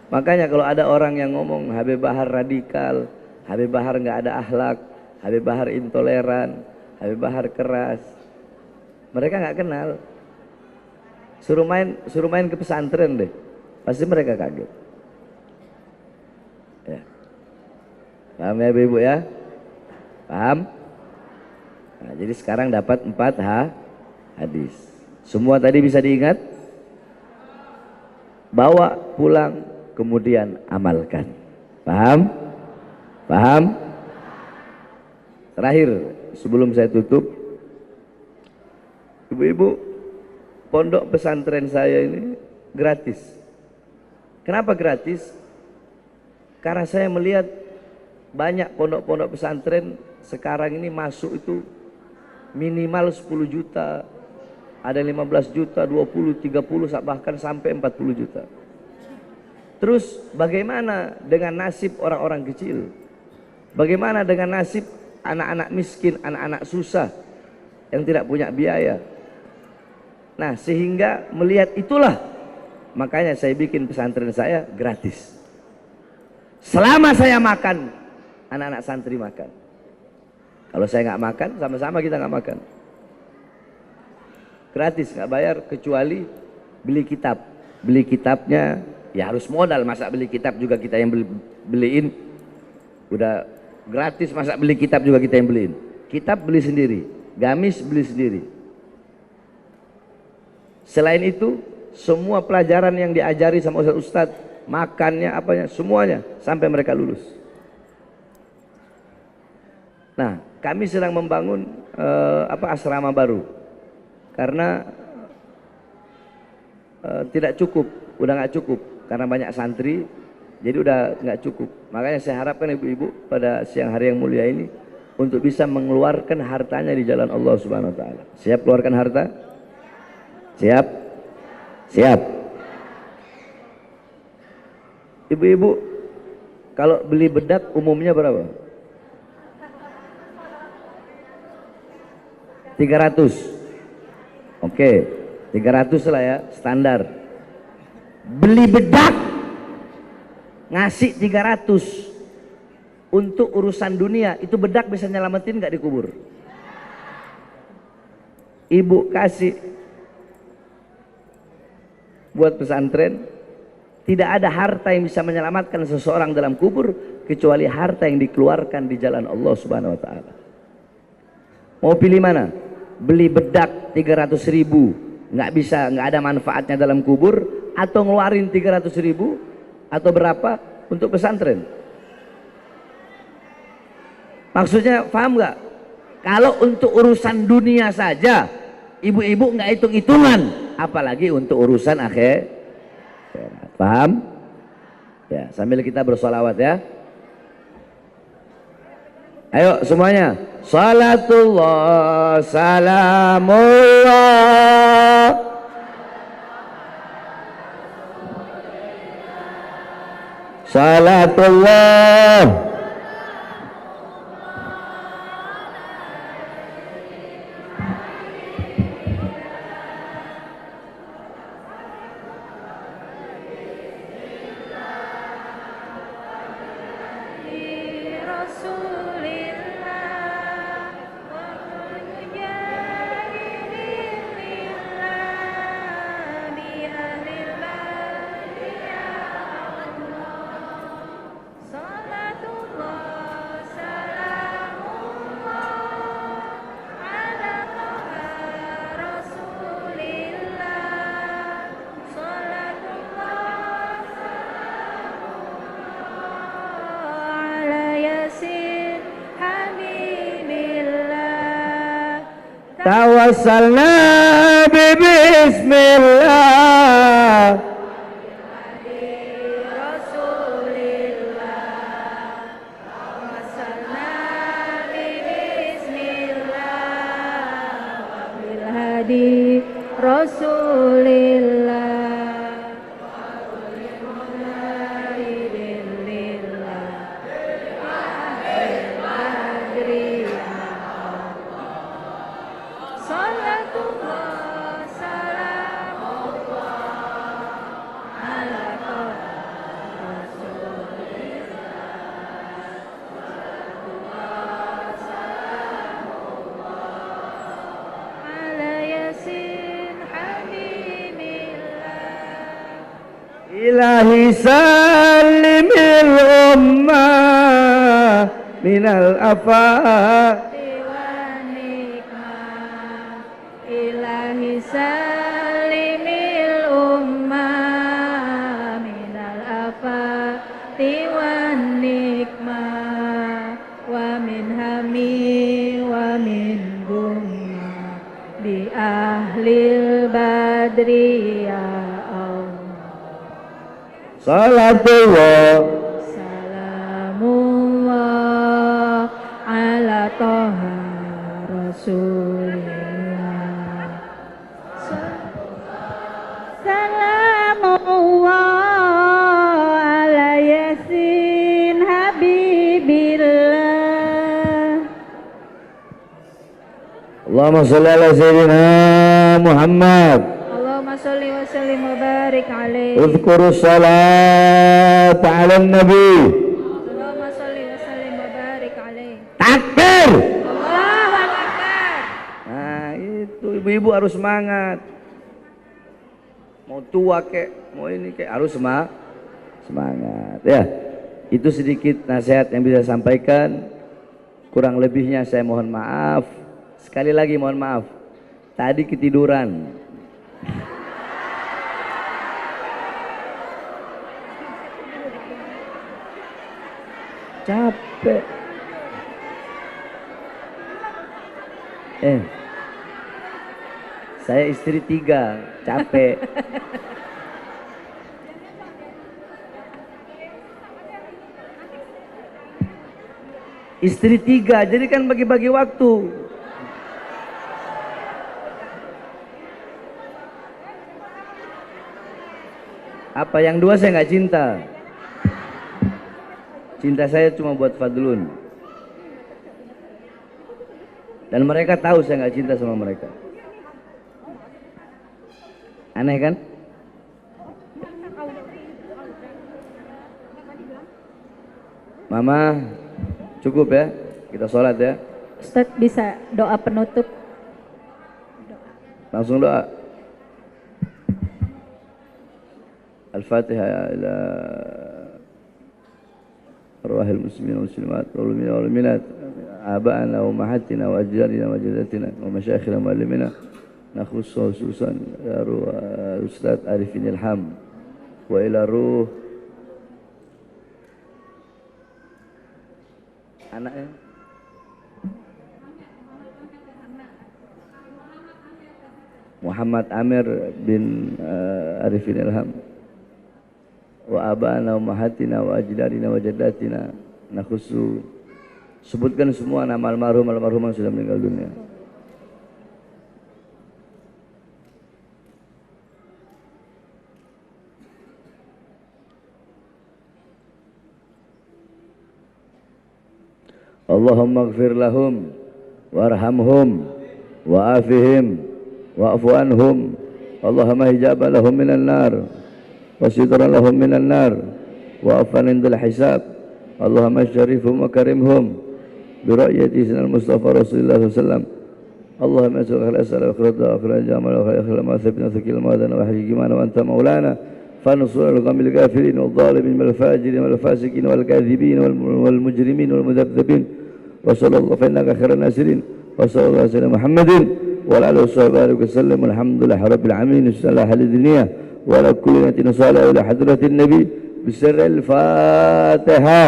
Speaker 1: Makanya kalau ada orang yang ngomong Habib Bahar radikal, Habib Bahar nggak ada akhlak, Habib Bahar intoleran, Habib Bahar keras, mereka nggak kenal. Suruh main ke pesantren deh. Pasti mereka kaget. Ya. Paham ya Ibu ya? Paham? Nah, jadi sekarang dapat 4 hadis. Semua tadi bisa diingat? Bawa pulang, kemudian amalkan. Paham? Paham? Terakhir, sebelum saya tutup, ibu-ibu, pondok pesantren saya ini gratis. Kenapa gratis? Karena saya melihat banyak pondok-pondok pesantren sekarang ini masuk itu minimal 10 juta, ada 15 juta, 20, 30, bahkan sampai 40 juta. Terus bagaimana dengan nasib orang-orang kecil? Bagaimana dengan nasib anak-anak miskin, anak-anak susah yang tidak punya biaya? Nah, sehingga melihat itulah makanya saya bikin pesantren saya gratis. Selama saya makan, anak-anak santri makan. Kalau saya nggak makan, sama-sama kita nggak makan. Gratis, nggak bayar, kecuali beli kitab. Beli kitabnya ya harus modal, masa beli kitab juga kita yang beliin. Udah gratis, masa beli kitab juga kita yang beliin. Kitab beli sendiri, gamis beli sendiri. Selain itu, semua pelajaran yang diajari sama ustadz, makannya, apanya, semuanya sampai mereka lulus. Nah, kami sedang membangun asrama baru karena tidak cukup, udah nggak cukup karena banyak santri, jadi udah nggak cukup. Makanya saya harapkan ibu-ibu pada siang hari yang mulia ini untuk bisa mengeluarkan hartanya di jalan Allah Subhanahu Wa Taala. Siap keluarkan harta? Siap? Siap. Ibu-ibu, kalau beli bedak umumnya berapa? 300. Oke, 300 lah ya, standar. Beli bedak ngasih 300 untuk urusan dunia, itu bedak bisa nyelamatin nggak dikubur? Ibu kasih buat pesantren, tidak ada harta yang bisa menyelamatkan seseorang dalam kubur kecuali harta yang dikeluarkan di jalan Allah Subhanahu Wa Taala. Mau pilih mana? Beli bedak 300.000 nggak bisa, nggak ada manfaatnya dalam kubur, atau ngeluarin 300.000 atau berapa untuk pesantren? Maksudnya paham nggak? Kalau untuk urusan dunia saja ibu-ibu nggak hitung-hitungan, apalagi untuk urusan akhir. Paham? Ya, sambil kita bersolawat ya. Ayo semuanya. Salatullah, salamullah. Salatullah. Tawassalna bismillah. ilahi salimil ummah minal afat
Speaker 3: ilahi salimil ummah minal afati wan nikmah wa min hami wa min gumma bi ahlil badri ya Allah.
Speaker 1: Salatullah
Speaker 3: Salamullah ala toha rasulillah. Salamullah ala yasin habibillah.
Speaker 1: Allahumma salli ala sayyidina Muhammad.
Speaker 3: Allahumma salli wa sallim wa barik alaihi.
Speaker 1: Udhkuru salat ala nabi.
Speaker 3: Allahumma salli wa sallim wa barik alaihi.
Speaker 1: Takbir.
Speaker 3: Allahu Akbar.
Speaker 1: Nah itu ibu-ibu harus semangat. Mau tua kek, mau ini kek harus semangat ya. Itu sedikit nasihat yang bisa saya sampaikan. Kurang lebihnya saya mohon maaf. Sekali lagi mohon maaf. Tadi ketiduran. Capek. Saya istri 3, capek. Istri 3, jadi kan bagi-bagi waktu. Apa yang 2 saya nggak cinta. Cinta saya cuma buat Fadlun. Dan mereka tahu saya nggak cinta sama mereka. Aneh kan? Mama, cukup ya? Kita sholat ya?
Speaker 3: Ustadz bisa doa penutup?
Speaker 1: Langsung doa. Al-Fatihah ila arwahil muslimin wal muslimat wal mu'minin wal mu'minat aba'ana wa ummahatina wa ajdaadina wa jaddatina wa masyayikhina wa muallimina nakhussu khususan ya ruh Ustaz Arifin Ilham wa ila ruh anaknya Muhammad Amir bin Arifin Ilham wa abana wa mahatina wa ajdadina wa jaddatina nakhussu. Sebutkan semua nama almarhum yang sudah meninggal dunia. Allahumma ighfir lahum warhamhum wa'afihim wa'fu anhum. Allahumma hijaba lahum minan nar وسترا لهم من النار وعفوا عند الحساب اللهم اشرفهم وكرمهم برؤية سيدنا المصطفى رسول الله صلى الله عليه وسلم اللهم اسألك الأسئلة وخير وخير الجامع وخير ما ثبتنا ثقيل الموازنة وحي جمعنا وأنت مولانا فانصر القوم الكافرين والظالمين والفاجرين والفاسقين والكاذبين والمجرمين والمذبذبين وصلى الله فإنك خير الناصرين وصلى الله على سيدنا محمد وعلى آله وصحبه وسلم والحمد لله رب العالمين صلى الله عليه الدنيا وعلى كل نصالة إلى حضرة النبي بسر الفاتحة.